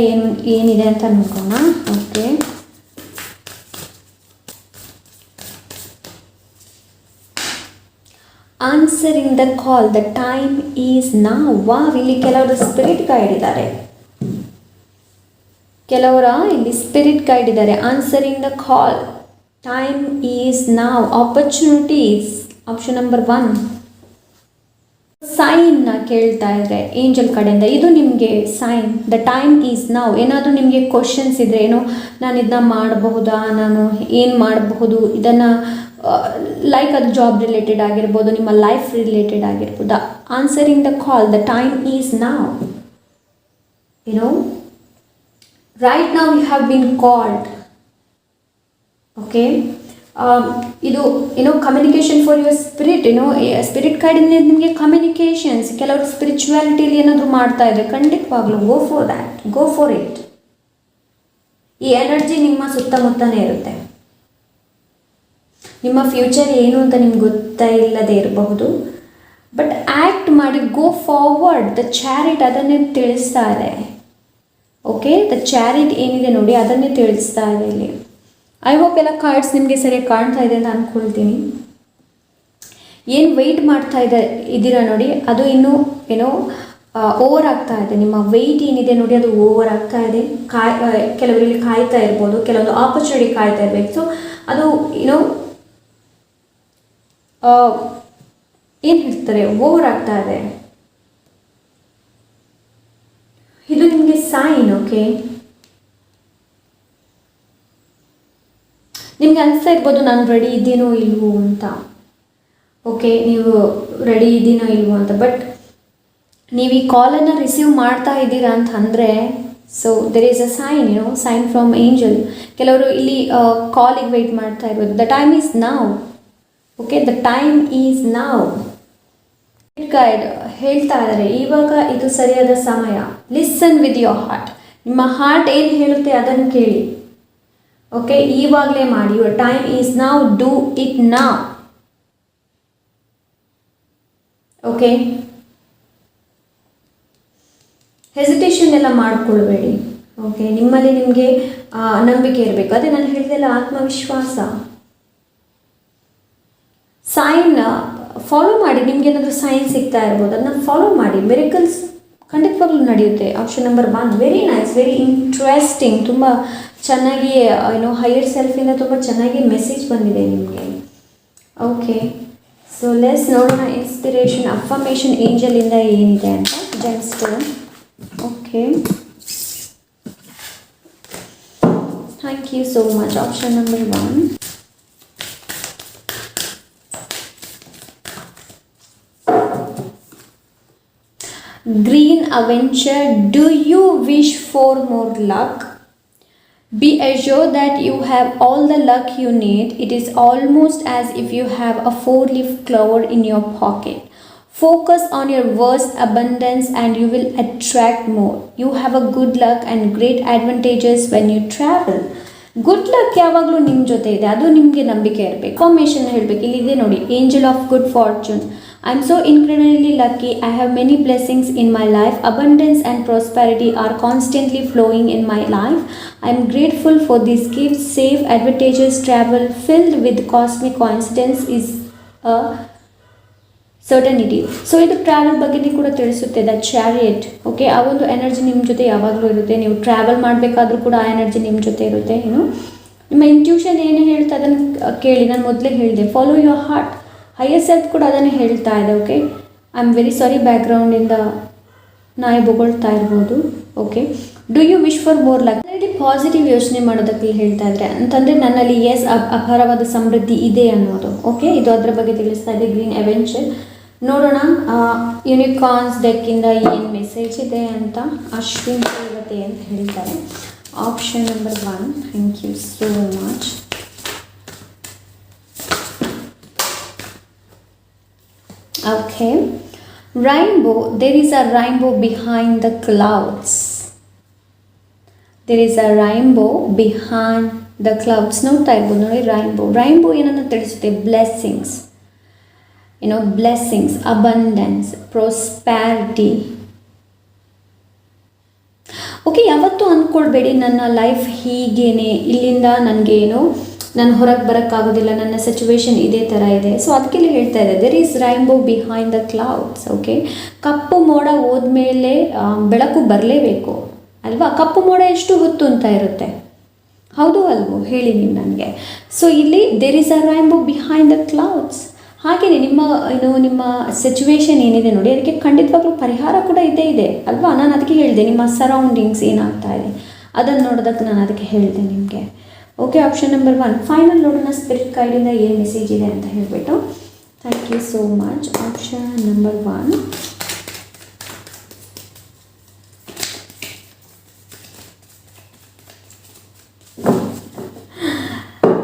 ಏನಿದೆ ಅಂತ ನೋಡೋಣ. Okay, answering the call, the time is now. Wow, ಇಲ್ಲಿ ಕೆಲವರು ಸ್ಪಿರಿಟ್ ಗೈಡ್ ಇದ್ದಾರೆ, ಕೆಲವರ ಇಲ್ಲಿ ಸ್ಪಿರಿಟ್ ಗೈಡ್ ಇದ್ದಾರೆ. Answering the call, time is now, opportunities, option number 1. ಸೈನ್ನ ಕೇಳ್ತಾ ಇದ್ರೆ ಏಂಜಲ್ ಕಡೆಯಿಂದ, ಇದು ನಿಮಗೆ ಸೈನ್, ದ ಟೈಮ್ ಈಸ್ ನಾವ್. ಏನಾದರೂ ನಿಮಗೆ ಕ್ವಶನ್ಸ್ ಇದ್ದರೆ, ಏನೋ ನಾನು ಇದನ್ನ ಮಾಡಬಹುದಾ, ನಾನು ಏನು ಮಾಡಬಹುದು, ಇದನ್ನು ಲೈಕ್ ಅದು ಜಾಬ್ ರಿಲೇಟೆಡ್ ಆಗಿರ್ಬೋದು, ನಿಮ್ಮ ಲೈಫ್ ರಿಲೇಟೆಡ್ ಆಗಿರ್ಬೋದು. Answering the call, the time is now. Right now you have been called. Okay, ಇದು communication for your spirit. Spirit ಕಡೆಯಿಂದ ನಿಮಗೆ ಕಮ್ಯುನಿಕೇಷನ್ಸ್, ಕೆಲವರು ಸ್ಪಿರಿಚುವಾಲಿಟಿಲಿ ಏನಾದರೂ ಮಾಡ್ತಾ ಇದ್ರೆ ಖಂಡಿತವಾಗ್ಲೂ go for that, go for it. ಈ ಎನರ್ಜಿ ನಿಮ್ಮ ಸುತ್ತಮುತ್ತನೇ ಇರುತ್ತೆ. ನಿಮ್ಮ ಫ್ಯೂಚರ್ ಏನು ಅಂತ ನಿಮ್ಗೆ ಗೊತ್ತಾ ಇಲ್ಲದೆ ಇರಬಹುದು, ಬಟ್ ಆ್ಯಕ್ಟ್ ಮಾಡಿ, ಗೋ ಫಾರ್ವರ್ಡ್. ದ ಚಾರಿಟ್ ಅದನ್ನೇ ತಿಳಿಸ್ತಾ ಇದೆ. ಓಕೆ, ದ ಚಾರಿಟ್ ಏನಿದೆ ನೋಡಿ ಅದನ್ನೇ ತಿಳಿಸ್ತಾ ಇದೆ ಇಲ್ಲಿ. ಐ ಹೋಪ್ ಎಲ್ಲ ಕಾರ್ಡ್ಸ್ ನಿಮಗೆ ಸರಿಯಾಗಿ ಕಾಣ್ತಾ ಇದೆ ಅಂತ ಅಂದ್ಕೊಳ್ತೀನಿ. ಏನು ವೆಯ್ಟ್ ಮಾಡ್ತಾ ಇದ್ದೀರಾ ನೋಡಿ, ಅದು ಇನ್ನೂ ಓವರ್ ಆಗ್ತಾ ಇದೆ. ನಿಮ್ಮ ವೆಯ್ಟ್ ಏನಿದೆ ನೋಡಿ ಅದು ಓವರ್ ಆಗ್ತಾ ಇದೆ. ಕೆಲವರಲ್ಲಿ ಕಾಯ್ತಾ ಇರ್ಬೋದು, ಕೆಲವೊಂದು ಆಪರ್ಚುನಿಟಿ ಕಾಯ್ತಾ ಇರಬೇಕು. ಸೊ ಅದು ಏನು ಹೇಳ್ತಾರೆ, ಓವರ್ ಆಗ್ತಾ ಇದೆ. ಇದು ನಿಮಗೆ ಸೈನ್. ಓಕೆ, ನಿಮ್ಗೆ ಅನಿಸ್ತಾ ಇರ್ಬೋದು ನಾನು ರೆಡಿ ಇದ್ದೀನೋ ಇಲ್ವೋ ಅಂತ. ಓಕೆ, ನೀವು ರೆಡಿ ಇದ್ದೀನೋ ಇಲ್ವೋ ಅಂತ, ಬಟ್ ನೀವು ಈ ಕಾಲನ್ನು ರಿಸೀವ್ ಮಾಡ್ತಾ ಇದ್ದೀರಾ ಅಂತ ಅಂದರೆ, so there is a sign, sign from angel. ಕೆಲವರು ಇಲ್ಲಿ ಕಾಲಿಗೆ ವೆಯ್ಟ್ ಮಾಡ್ತಾ ಇರ್ಬೋದು. The time is now. Okay, the time is now. Guide ಹೇಳ್ತಾ ಇದ್ದಾರೆ, ಇವಾಗ ಇದು ಸರಿಯಾದ ಸಮಯ. Listen with your heart. ನಿಮ್ಮ ಹಾರ್ಟ್ ಏನು ಹೇಳುತ್ತೆ ಅದನ್ನು ಕೇಳಿ. ಓಕೆ, ಇವಾಗಲೇ ಮಾಡಿ. Your time is now, do it now. Okay, hesitation ಎಲ್ಲ ಮಾಡ್ಕೊಳ್ಬೇಡಿ. ಓಕೆ, ನಿಮ್ಮಲ್ಲಿ ನಿಮಗೆ ನಂಬಿಕೆ ಇರಬೇಕು. ಅದೇ ನಾನು ಹೇಳಿದೆಲ್ಲ, ಆತ್ಮವಿಶ್ವಾಸ. ಸೈನ್ ಫಾಲೋ ಮಾಡಿ. ನಿಮ್ಗೆ ಏನಾದರೂ ಸೈನ್ ಸಿಗ್ತಾ ಇರ್ಬೋದು, ಅದನ್ನ ಫಾಲೋ ಮಾಡಿ. ಮಿರಕಲ್ಸ್ ಖಂಡಿತವಾಗ್ಲೂ ನಡೆಯುತ್ತೆ. Option number 1. Very nice, very interesting. ತುಂಬ ಚೆನ್ನಾಗಿ ಹೈಯರ್ ಸೆಲ್ಫಿಂದ ತುಂಬ ಚೆನ್ನಾಗಿ ಮೆಸೇಜ್ ಬಂದಿದೆ ನಿಮಗೆ. ಓಕೆ, ಸೊ ಲೆಸ್ ನೋಡೋಣ ಇನ್ಸ್ಪಿರೇಷನ್, ಅಫರ್ಮೇಷನ್ ಏಂಜಲಿಂದ ಏನಿದೆ ಅಂತ. Just okay, thank you so much. Option number 1. Green Avenger, do you wish for more luck? Be assured that you have all the luck you need. It is almost as if you have a 4-leaf clover in your pocket. Focus on your worst abundance and you will attract more. You have a good luck and great advantages when you travel. Good luck ಯಾವಾಗಲೂ ನಿಮ್ಮ ಜೊತೆ ಇದೆ, ಅದು ನಿಮಗೆ ನಂಬಿಕೆ ಇರಬೇಕು. Affirmation ಹೇಳಬೇಕು. ಇಲ್ಲಿದೆ ನೋಡಿ, angel of good fortune. I am so incredibly lucky. I have many blessings in my life. Abundance and prosperity are constantly flowing in my life. I am grateful for these gifts. Safe, advantageous travel filled with cosmic coincidence is a certainty. So ಇದು travel ಬಗ್ಗೆನೇ ಕೂಡ ತಿಳಿಸುತ್ತೆ. The chariot. Okay, ಆ ಒಂದು energy ನಿಮ್ಮ ಜೊತೆ ಯಾವಾಗಲೂ ಇರುತ್ತೆ. ನೀವು ಟ್ರಾವೆಲ್ ಮಾಡಬೇಕಾದ್ರೂ ಕೂಡ ಆ ಎನರ್ಜಿ ನಿಮ್ಮ ಜೊತೆ ಇರುತ್ತೆ. ನಿಮ್ಮ ಇಂಟ್ಯೂಷನ್ ಏನು ಹೇಳ್ತಾ ಅದನ್ನು ಕೇಳಿ. ನಾನು ಮೊದಲೇ ಹೇಳಿದೆ, follow your heart. Higher self ಕೂಡ ಅದನ್ನೇ ಹೇಳ್ತಾ ಇದೆ. Okay, I am very sorry, ಬ್ಯಾಕ್ಗ್ರೌಂಡಿಂದ ನಾಯಿ ಬೊಗಳ್ತಾ ಇರ್ಬೋದು. Okay, do you wish for more luck. Already positive ಯೋಚನೆ ಮಾಡೋದಕ್ಕೆ ಹೇಳ್ತಾ ಇದ್ರೆ ಅಂತಂದರೆ ನನ್ನಲ್ಲಿ ಎಸ್ ಅಪಾರವಾದ ಸಮೃದ್ಧಿ ಇದೆ ಅನ್ನೋದು. ಓಕೆ, ಇದು ಅದರ ಬಗ್ಗೆ ತಿಳಿಸ್ತಾ ಇದೆ. ಗ್ರೀನ್ ಅವೆಂಚರ್. ನೋಡೋಣ ಯೂನಿಕಾರ್ನ್ಸ್ ಡೆಕ್ಕಿಂದ ಏನು ಮೆಸೇಜ್ ಇದೆ ಅಂತ. ಅಶ್ವಿನ್ ರೇವತಿ ಅಂತ ಹೇಳ್ತಾರೆ. Option number 1. Thank you so much. Okay, rainbow. There is a rainbow behind the clouds. There is a rainbow behind the clouds. ನೋಡ್ತಾ ಇರ್ಬೋದು ನೋಡಿ, ರೈನ್ಬೋ ಏನನ್ನು ತಿಳಿಸುತ್ತೆ? Blessings. Blessings, abundance, prosperity. Okay, ಯಾವತ್ತೂ ಅಂದ್ಕೊಳ್ಬೇಡಿ ನನ್ನ ಲೈಫ್ ಹೀಗೇನೆ, ಇಲ್ಲಿಂದ ನನಗೆ ನಾನು ಹೊರಗೆ ಬರೋಕ್ಕಾಗೋದಿಲ್ಲ, ನನ್ನ ಸಿಚುವೇಶನ್ ಇದೇ ಥರ ಇದೆ. ಸೊ ಅದಕ್ಕೆಲ್ಲ ಹೇಳ್ತಾ ಇದೆ, there is rainbow behind the clouds. Okay, ಕಪ್ಪು ಮೋಡ ಹೋದ್ಮೇಲೆ ಬೆಳಕು ಬರಲೇಬೇಕು ಅಲ್ವಾ. ಕಪ್ಪು ಮೋಡ ಎಷ್ಟು ಹೊತ್ತು ಅಂತ ಇರುತ್ತೆ, ಹೌದು ಅಲ್ವೋ ಹೇಳಿ ನೀವು ನನಗೆ. ಸೊ ಇಲ್ಲಿ there is a rainbow behind the clouds. ಹಾಗೆಯೇ ನಿಮ್ಮ ಸಿಚುವೇಶನ್ ಏನಿದೆ ನೋಡಿ, ಅದಕ್ಕೆ ಖಂಡಿತವಾಗ್ಲೂ ಪರಿಹಾರ ಕೂಡ ಇದ್ದೇ ಇದೆ ಅಲ್ವಾ. ನಾನು ಅದಕ್ಕೆ ಹೇಳಿದೆ, ನಿಮ್ಮ ಸರೌಂಡಿಂಗ್ಸ್ ಏನಾಗ್ತಾ ಇದೆ ಅದನ್ನು ನೋಡೋದಕ್ಕೆ ನಾನು ಅದಕ್ಕೆ ಹೇಳಿದೆ ನಿಮಗೆ. ಓಕೆ, ಆಪ್ಷನ್ ನಂಬರ್ 1 ಫೈನಲ್ ನೋಡೋಣ ಸ್ಪಿರಿಟ್ ಗೈಡಿಂದ ಏನು ಮೆಸೇಜ್ ಇದೆ ಅಂತ ಹೇಳಿಬಿಟ್ಟು. Thank you so much. Option number 1,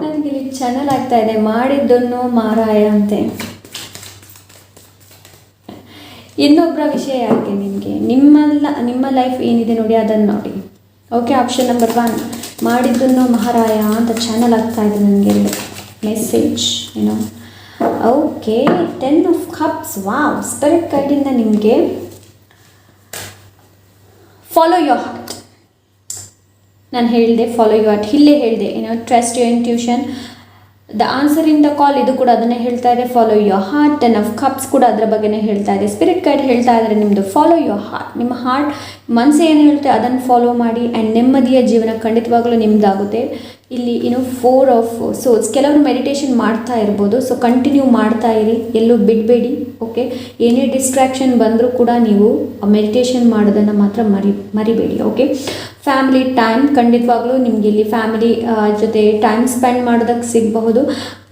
ನನಗಿಲ್ಲಿ ಚಾನಲ್ ಆಗ್ತಾ ಇದೆ, ಮಾಡಿದ್ದನ್ನು ಮಾರಾಯ ಅಂತೆ. ಇನ್ನೊಬ್ಬರ ವಿಷಯ ಯಾಕೆ ನಿಮಗೆ, ನಿಮ್ಮ ಲೈಫ್ ಏನಿದೆ ನೋಡಿ ಅದನ್ನು ನೋಡಿ. ಓಕೆ, ಆಪ್ಷನ್ ನಂಬರ್ 1 ಮಾಡಿದ್ದನ್ನು ಮಹಾರಾಯ ಅಂತ ಚಾನಲ್ ಆಗ್ತಾ ಇದೆ ನನಗೆ ಮೆಸೇಜ್ ಏನೋ. Okay, 10 of cups. Wow, spirit ಗೈಡಿಂದ ನಿಮಗೆ ಫಾಲೋ ಯೋರ್ ಹಾರ್ಟ್. ನಾನು ಹೇಳಿದೆ ಫಾಲೋ ಯುವರ್ ಹಾರ್ಟ್, ಇಲ್ಲೇ ಹೇಳಿದೆ trust your intuition. The answer in the call ಇದು ಕೂಡ ಅದನ್ನೇ ಹೇಳ್ತಾ ಇದೆ, follow your heart. 10 of cups ಕೂಡ ಅದರ ಬಗ್ಗೆನೇ ಹೇಳ್ತಾ ಇದೆ. ಸ್ಪಿರಿಟ್ ಗೈಡ್ ಹೇಳ್ತಾ ಇದ್ದಾರೆ ನಿಮ್ಮದು ಫಾಲೋ ಯೋರ್ ಹಾರ್ಟ್. ನಿಮ್ಮ ಹಾರ್ಟ್ ಮನಸ್ಸು ಏನು ಹೇಳುತ್ತೆ ಅದನ್ನು ಫಾಲೋ ಮಾಡಿ ಆ್ಯಂಡ್ ನೆಮ್ಮದಿಯ ಜೀವನ ಖಂಡಿತವಾಗ್ಲೂ ನಿಮ್ಮದಾಗುತ್ತೆ. ಇಲ್ಲಿ 4 ಆಫ್ ಸೋಲ್ಸ್. ಕೆಲವರು ಮೆಡಿಟೇಷನ್ ಮಾಡ್ತಾ ಇರ್ಬೋದು, ಸೊ ಕಂಟಿನ್ಯೂ ಮಾಡ್ತಾ ಇರಿ, ಎಲ್ಲೂ ಬಿಡಬೇಡಿ. ಓಕೆ, ಏನೇ ಡಿಸ್ಟ್ರಾಕ್ಷನ್ ಬಂದರೂ ಕೂಡ ನೀವು ಮೆಡಿಟೇಷನ್ ಮಾಡೋದನ್ನು ಮಾತ್ರ ಮರಿಬೇಡಿ. ಓಕೆ, ಫ್ಯಾಮಿಲಿ ಟೈಮ್ ಖಂಡಿತವಾಗ್ಲೂ ನಿಮಗೆ ಇಲ್ಲಿ ಫ್ಯಾಮಿಲಿ ಜೊತೆ ಟೈಮ್ ಸ್ಪೆಂಡ್ ಮಾಡೋದಕ್ಕೆ ಸಿಗಬಹುದು.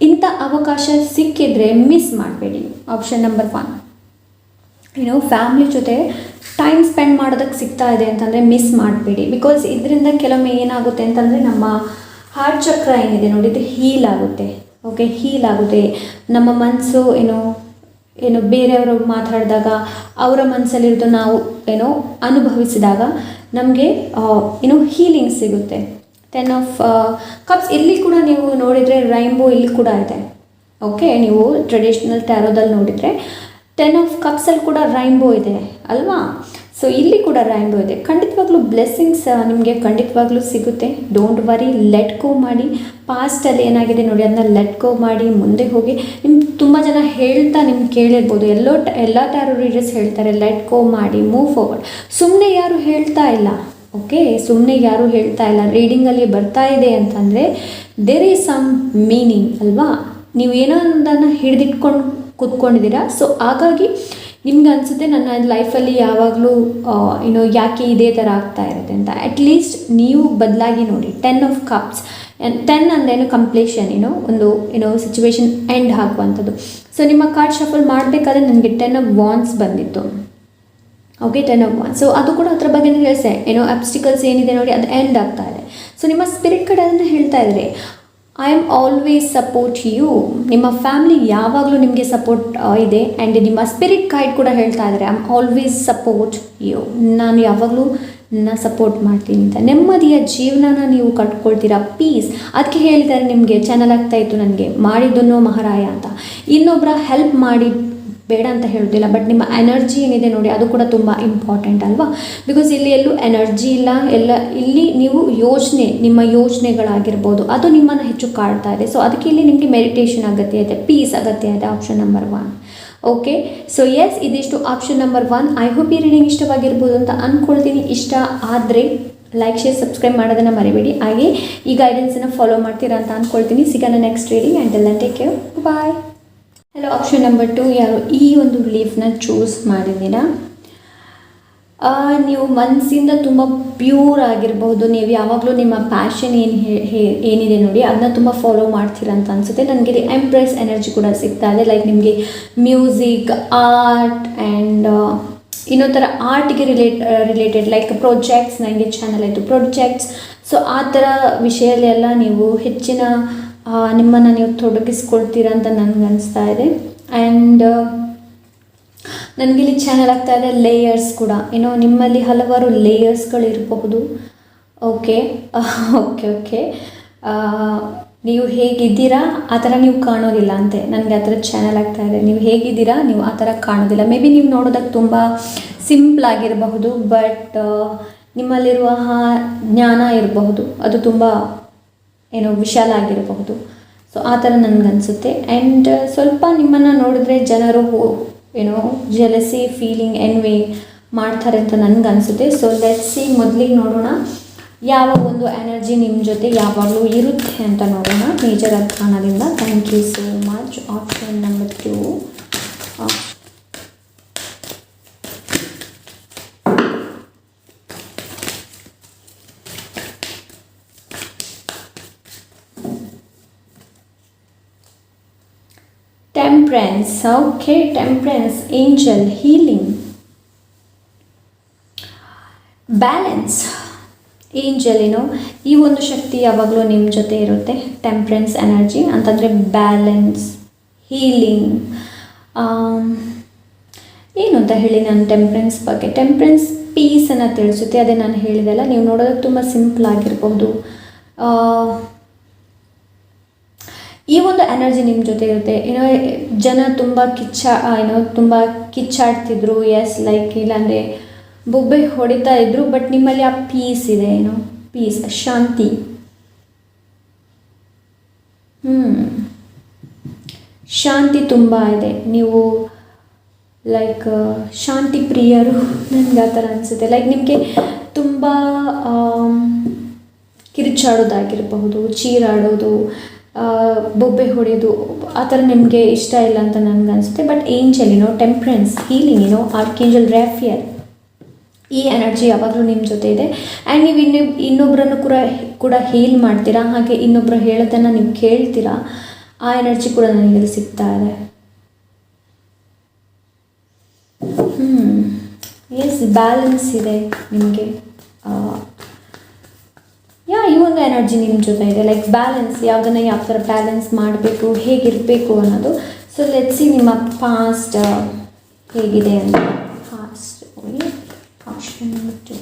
ಇಂಥ ಅವಕಾಶ ಸಿಕ್ಕಿದ್ರೆ ಮಿಸ್ ಮಾಡಬೇಡಿ. ಆಪ್ಷನ್ ನಂಬರ್ 1 ಫ್ಯಾಮಿಲಿ ಜೊತೆ ಟೈಮ್ ಸ್ಪೆಂಡ್ ಮಾಡೋದಕ್ಕೆ ಸಿಗ್ತಾ ಇದೆ ಅಂತಂದರೆ ಮಿಸ್ ಮಾಡಬೇಡಿ. ಬಿಕಾಸ್ ಇದರಿಂದ ಕೆಲವೊಮ್ಮೆ ಏನಾಗುತ್ತೆ ಅಂತಂದರೆ ನಮ್ಮ ಹಾರ್ಟ್ ಚಕ್ರ ಏನಿದೆ ನೋಡಿ ಇದು ಹೀಲ್ ಆಗುತ್ತೆ. ಓಕೆ, ಹೀಲ್ ಆಗುತ್ತೆ. ನಮ್ಮ ಮನಸ್ಸು ಏನು ಬೇರೆಯವರು ಮಾತಾಡಿದಾಗ ಅವರ ಮನಸ್ಸಲ್ಲಿರೋದು ನಾವು ಅನುಭವಿಸಿದಾಗ ನಮಗೆ ಹೀಲಿಂಗ್ ಸಿಗುತ್ತೆ. 10 ಆಫ್ ಕಪ್ಸ್ ಇಲ್ಲಿ ಕೂಡ ನೀವು ನೋಡಿದರೆ ರೈನ್ಬೋ ಇಲ್ಲಿ ಕೂಡ ಇದೆ. ಓಕೆ, ನೀವು ಟ್ರೆಡಿಷ್ನಲ್ ಟ್ಯಾರೋದಲ್ಲಿ ನೋಡಿದರೆ 10 ಆಫ್ ಕಪ್ಸಲ್ಲಿ ಕೂಡ ರೈನ್ಬೋ ಇದೆ ಅಲ್ವಾ. ಸೊ ಇಲ್ಲಿ ಕೂಡ ರೈನ್ಬೋ ಇದೆ. ಖಂಡಿತವಾಗ್ಲೂ ಬ್ಲೆಸ್ಸಿಂಗ್ಸ್ ನಿಮಗೆ ಖಂಡಿತವಾಗ್ಲೂ ಸಿಗುತ್ತೆ. ಡೋಂಟ್ ವರಿ, ಲೆಟ್ ಗೋ ಮಾಡಿ. ಪಾಸ್ಟಲ್ಲಿ ಏನಾಗಿದೆ ನೋಡಿ ಅದನ್ನ ಲೆಟ್ ಗೋ ಮಾಡಿ ಮುಂದೆ ಹೋಗಿ. ನಿಮ್ಗೆ ತುಂಬ ಜನ ಹೇಳ್ತಾ ನಿಮ್ಗೆ ಕೇಳಿರ್ಬೋದು, ಎಲ್ಲ ಟ್ಯಾರೋ ರೀಡರ್ಸ್ ಹೇಳ್ತಾರೆ ಲೆಟ್ ಗೋ ಮಾಡಿ, ಮೂವ್ ಫಾರ್ವರ್ಡ್. ಸುಮ್ಮನೆ ಯಾರು ಹೇಳ್ತಾ ಇಲ್ಲ. ಓಕೆ, ಸುಮ್ಮನೆ ಯಾರೂ ಹೇಳ್ತಾ ಇಲ್ಲ. ರೀಡಿಂಗಲ್ಲಿ ಬರ್ತಾ ಇದೆ ಅಂತಂದರೆ ದೇರ್ ಈಸ್ ಸಮ್ ಮೀನಿಂಗ್ ಅಲ್ವಾ. ನೀವು ಏನೋ ಒಂದನ್ನು ಹಿಡಿದಿಟ್ಕೊಂಡು ಕೂತ್ಕೊಂಡಿದ್ದೀರಾ. ಸೊ ಹಾಗಾಗಿ ನಿಮ್ಗೆ ಅನಿಸುತ್ತೆ ನನ್ನ ಲೈಫಲ್ಲಿ ಯಾವಾಗಲೂ ಯಾಕೆ ಇದೇ ಥರ ಆಗ್ತಾ ಇರುತ್ತೆ ಅಂತ. ಅಟ್ಲೀಸ್ಟ್ ನೀವು ಬದಲಾಗಿ ನೋಡಿ. 10 ಆಫ್ ಕಪ್ಸ್ 10 ಅಂದ್ರೇನು ಕಂಪ್ಲೀಷನ್, ಒಂದು ಸಿಚುವೇಶನ್ ಎಂಡ್ ಆಗುವಂಥದ್ದು. ಸೊ ನಿಮ್ಮ ಕಾರ್ಡ್ ಶಫಲ್ ಮಾಡಬೇಕಾದ್ರೆ ನನಗೆ 10 ಆಫ್ ವಾಂಡ್ಸ್ ಬಂದಿತ್ತು. Okay, 10 of wands. ಸೊ ಅದು ಕೂಡ ಅದ್ರ ಬಗ್ಗೆ ಹೇಳಿಸೆ ಅಬ್ಸ್ಟಿಕಲ್ಸ್ ಏನಿದೆ ನೋಡಿ ಅದು ಎಂಡ್ ಆಗ್ತಾ ಇದೆ. ಸೊ ನಿಮ್ಮ ಸ್ಪಿರಿಟ್ ಕಡೆ ಅದನ್ನು ಹೇಳ್ತಾ ಇದ್ದಾರೆ, I am always support you. ನಿಮ್ಮ ಫ್ಯಾಮಿಲಿ ಯಾವಾಗಲೂ ನಿಮಗೆ ಸಪೋರ್ಟ್ ಇದೆ. ಆ್ಯಂಡ್ ನಿಮ್ಮ ಸ್ಪಿರಿಟ್ ಗೈಡ್ ಕೂಡ ಹೇಳ್ತಾ ಇದ್ದಾರೆ I am always support you. ನಾನು ಯಾವಾಗಲೂ ಸಪೋರ್ಟ್ ಮಾಡ್ತೀನಿ ಅಂತ. ನೆಮ್ಮದಿಯ ಜೀವನನ ನೀವು ಕಟ್ಕೊಳ್ತೀರಾ, ಪೀಸ್. ಅದಕ್ಕೆ ಹೇಳಿದ್ದಾರೆ ನಿಮಗೆ ಚಾನಲ್ ಆಗ್ತಾ ಇತ್ತು ನನಗೆ ಮಾಡಿದ್ದನ್ನು ಮಹಾರಾಯ ಅಂತ. ಇನ್ನೊಬ್ಬರ ಹೆಲ್ಪ್ ಮಾಡಿ ಬೇಡ ಅಂತ ಹೇಳೋದಿಲ್ಲ, ಬಟ್ ನಿಮ್ಮ ಎನರ್ಜಿ ಏನಿದೆ ನೋಡಿ ಅದು ಕೂಡ ತುಂಬ ಇಂಪಾರ್ಟೆಂಟ್ ಅಲ್ವಾ. ಬಿಕಾಸ್ ಇಲ್ಲಿ ಎಲ್ಲೂ ಎನರ್ಜಿ ಇಲ್ಲ, ಇಲ್ಲಿ ನೀವು ನಿಮ್ಮ ಯೋಚನೆಗಳಾಗಿರ್ಬೋದು ಅದು ನಿಮ್ಮನ್ನು ಹೆಚ್ಚು ಕಾಡ್ತಾ ಇದೆ. ಸೊ ಅದಕ್ಕೆ ಇಲ್ಲಿ ನಿಮಗೆ ಮೆಡಿಟೇಷನ್ ಅಗತ್ಯ ಇದೆ, ಪೀಸ್ ಅಗತ್ಯ ಇದೆ. Option number 1. Okay, so yes, ಇದಿಷ್ಟು ಆಪ್ಷನ್ ನಂಬರ್ 1. ಐ ಹೋಪ್ ಈ ರೀಡಿಂಗ್ ಇಷ್ಟವಾಗಿರ್ಬೋದು ಅಂತ ಅಂದ್ಕೊಳ್ತೀನಿ. ಇಷ್ಟ ಆದರೆ ಲೈಕ್, ಶೇರ್, ಸಬ್ಸ್ಕ್ರೈಬ್ ಮಾಡೋದನ್ನು ಮರಿಬೇಡಿ. ಹಾಗೆ ಈ ಗೈಡೆನ್ಸನ್ನು ಫಾಲೋ ಮಾಡ್ತೀರಾ ಅಂತ ಅಂದ್ಕೊಳ್ತೀನಿ. ಸಿಗೋಣ next reading. And take care, bye. Hello, option number 2 ಯಾರು ಈ ಒಂದು ಲೀಫ್ನ ಚೂಸ್ ಮಾಡಿದ್ದೀರಾ, ನೀವು ಮನಸ್ಸಿಂದ ತುಂಬ ಪ್ಯೂರ್ ಆಗಿರಬಹುದು. ನೀವು ಯಾವಾಗಲೂ ನಿಮ್ಮ ಪ್ಯಾಷನ್ ಏನಿದೆ ನೋಡಿ ಅದನ್ನ ತುಂಬ ಫಾಲೋ ಮಾಡ್ತೀರಾ ಅಂತ ಅನಿಸುತ್ತೆ. ನನಗೆ ಇಲ್ಲಿ ಎಂಪ್ರೆಸ್ ಎನರ್ಜಿ ಕೂಡ ಸಿಗ್ತಾ ಇದೆ. ಲೈಕ್ ನಿಮಗೆ ಮ್ಯೂಸಿಕ್, ಆರ್ಟ್ ಆ್ಯಂಡ್ ಇನ್ನೊಂದು ಥರ ಆರ್ಟ್ಗೆ ರಿಲೇಟೆಡ್ ಲೈಕ್ ಪ್ರಾಜೆಕ್ಟ್ಸ್. ನನಗೆ ಚಾನಲ್ ಆಯಿತು ಪ್ರಾಜೆಕ್ಟ್ಸ್. ಸೊ ಆ ಥರ ವಿಷಯಲ್ಲೆಲ್ಲ ನೀವು ಹೆಚ್ಚಿನ ನಿಮ್ಮನ್ನು ನೀವು ತೊಡಗಿಸ್ಕೊಳ್ತೀರಾ ಅಂತ ನನಗೆ ಅನಿಸ್ತಾ ಇದೆ. ಆ್ಯಂಡ್ ನನಗಿಲ್ಲಿ ಚಾನಲ್ ಆಗ್ತಾ ಇದೆ ಲೇಯರ್ಸ್ ಕೂಡ. ನಿಮ್ಮಲ್ಲಿ ಹಲವಾರು ಲೇಯರ್ಸ್ಗಳಿರಬಹುದು. ಓಕೆ ಓಕೆ ಓಕೆ ನೀವು ಹೇಗಿದ್ದೀರಾ ಆ ಥರ ನೀವು ಕಾಣೋದಿಲ್ಲ ಅಂತೆ. ನನಗೆ ಆ ಥರ ಚಾನಲ್ ಆಗ್ತಾ ಇದೆ. ನೀವು ಹೇಗಿದ್ದೀರಾ ನೀವು ಆ ಥರ ಕಾಣೋದಿಲ್ಲ. ಮೇ ಬಿ ನೀವು ನೋಡೋದಕ್ಕೆ ತುಂಬ ಸಿಂಪಲ್ ಆಗಿರಬಹುದು, ಬಟ್ ನಿಮ್ಮಲ್ಲಿರುವ ಜ್ಞಾನ ಇರಬಹುದು ಅದು ತುಂಬ ವಿಶಾಲ ಆಗಿರಬಹುದು. ಸೊ ಆ ಥರ ನನಗನ್ಸುತ್ತೆ. ಆ್ಯಂಡ್ ಸ್ವಲ್ಪ ನಿಮ್ಮನ್ನು ನೋಡಿದ್ರೆ ಜನರು ಜೆಲಸಿ ಫೀಲಿಂಗ್ ಎನ್ವಿ ಮಾಡ್ತಾರೆ ಅಂತ ನನಗನ್ಸುತ್ತೆ. ಸೊ ಲೆಟ್ಸ್ ಸಿ, ಮೊದಲಿಗೆ ನೋಡೋಣ ಯಾವ ಒಂದು ಎನರ್ಜಿ ನಿಮ್ಮ ಜೊತೆ ಯಾವಾಗಲೂ ಇರುತ್ತೆ ಅಂತ ನೋಡೋಣ ಮೇಜರ್ ಅರ್ಥಾನದಿಂದ. Thank you so much. Option number 2. Temperance. Okay, temperance, angel, healing, balance, angel. ಈ ಒಂದು ಶಕ್ತಿ ಯಾವಾಗಲೂ ನಿಮ್ಮ ಜೊತೆ ಇರುತ್ತೆ. ಟೆಂಪ್ರೆನ್ಸ್ ಎನರ್ಜಿ ಅಂತಂದರೆ ಬ್ಯಾಲೆನ್ಸ್, ಹೀಲಿಂಗ್. ಏನು ಅಂತ ಹೇಳಿ ನಾನು ಟೆಂಪ್ರೆನ್ಸ್ ಬಗ್ಗೆ. ಟೆಂಪ್ರೆನ್ಸ್ ಪೀಸನ್ನು ತಿಳಿಸುತ್ತೆ. ಅದೇ ನಾನು ಹೇಳಿದೆಲ್ಲ, ನೀವು ನೋಡೋದಕ್ಕೆ ತುಂಬ ಸಿಂಪಲ್ ಆಗಿರ್ಬೋದು. ಈ ಒಂದು ಎನರ್ಜಿ ನಿಮ್ಮ ಜೊತೆ ಇರುತ್ತೆ. ಜನ ತುಂಬ ತುಂಬ ಕಿಚ್ಚಾಡ್ತಿದ್ರು, ಎಸ್ ಲೈಕ್ ಇಲ್ಲಾಂದರೆ ಬೊಬ್ಬೆ ಹೊಡಿತಾ ಇದ್ರು, ಬಟ್ ನಿಮ್ಮಲ್ಲಿ ಆ ಪೀಸ್ ಇದೆ, ಪೀಸ್, ಶಾಂತಿ. ಶಾಂತಿ ತುಂಬ ಇದೆ. ನೀವು ಲೈಕ್ ಶಾಂತಿ ಪ್ರಿಯರು, ನನಗೆ ಆ ಥರ ಅನಿಸುತ್ತೆ. ಲೈಕ್ ನಿಮಗೆ ತುಂಬ ಕಿರುಚಾಡೋದಾಗಿರಬಹುದು, ಚೀರಾಡೋದು, ಬೊಬ್ಬೆ ಹೊಡೆಯೋದು, ಆ ಥರ ನಿಮಗೆ ಇಷ್ಟ ಇಲ್ಲ ಅಂತ ನನಗನ್ಸುತ್ತೆ. ಬಟ್ ಏಂಜಲ್ ಟೆಂಪ್ರೆನ್ಸ್, ಹೀಲಿಂಗ್, ಆರ್ಕೇಂಜಲ್ ರಾಫಿಯಲ್, ಈ ಎನರ್ಜಿ ಯಾವಾಗಲೂ ನಿಮ್ಮ ಜೊತೆ ಇದೆ. ಆ್ಯಂಡ್ ನೀವು ಇನ್ನೊಬ್ಬರನ್ನು ಕೂಡ ಹೀಲ್ ಮಾಡ್ತೀರಾ, ಹಾಗೆ ಇನ್ನೊಬ್ಬರು ಹೇಳೋದನ್ನು ನೀವು ಕೇಳ್ತೀರಾ. ಆ ಎನರ್ಜಿ ಕೂಡ ನನಗೆ ಸಿಗ್ತಾ ಇದೆ. ಎಸ್, ಬ್ಯಾಲೆನ್ಸ್ ಇದೆ ನಿಮಗೆ. ಈ ಒಂದು ಎನರ್ಜಿ ನಿಮ್ಮ ಜೊತೆ ಇದೆ. ಲೈಕ್ ಬ್ಯಾಲೆನ್ಸ್, ಯಾವುದನ್ನು ಯಾವ ಥರ ಬ್ಯಾಲೆನ್ಸ್ ಮಾಡಬೇಕು, ಹೇಗಿರಬೇಕು ಅನ್ನೋದು. ಸೊ ಲೆಟ್ಸ್ ಸಿ ನಿಮ್ಮ ಪಾಸ್ಟ್ ಹೇಗಿದೆ ಅಂತ. Past option number 2.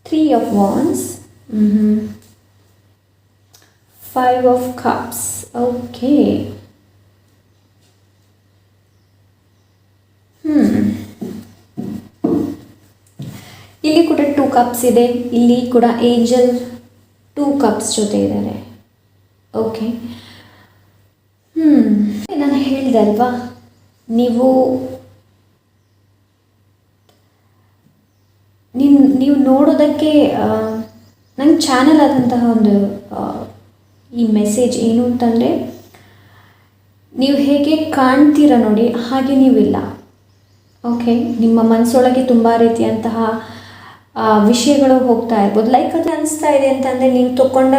Three of Wands, 5 of Cups. Okay. ಇಲ್ಲಿ ಕೂಡ 2 ಕಪ್ಸ್ ಇದೆ. ಇಲ್ಲಿ ಕೂಡ ಏಂಜಲ್ 2 ಕಪ್ಸ್ ಜೊತೆ ಇದ್ದಾರೆ. ಓಕೆ, ನಾನು ಹೇಳಿದೆ ಅಲ್ವಾ, ನೀವು ನೋಡೋದಕ್ಕೆ ನನ್ನ ಚಾನಲ್ ಆದಂತಹ ಒಂದು ಈ ಮೆಸೇಜ್ ಏನು ಅಂತಂದರೆ, ನೀವು ಹೇಗೆ ಕಾಣ್ತೀರ ನೋಡಿ, ಹಾಗೆ ನೀವಿಲ್ಲ. ಓಕೆ, ನಿಮ್ಮ ಮನಸ್ಸೊಳಗೆ ತುಂಬ ರೀತಿಯಂತಹ ವಿಷಯಗಳು ಹೋಗ್ತಾ ಇರ್ಬೋದು. ಲೈಕ್ ಅದು ಅನಿಸ್ತಾ ಇದೆ ಅಂತಂದರೆ, ನೀವು ತಗೊಂಡ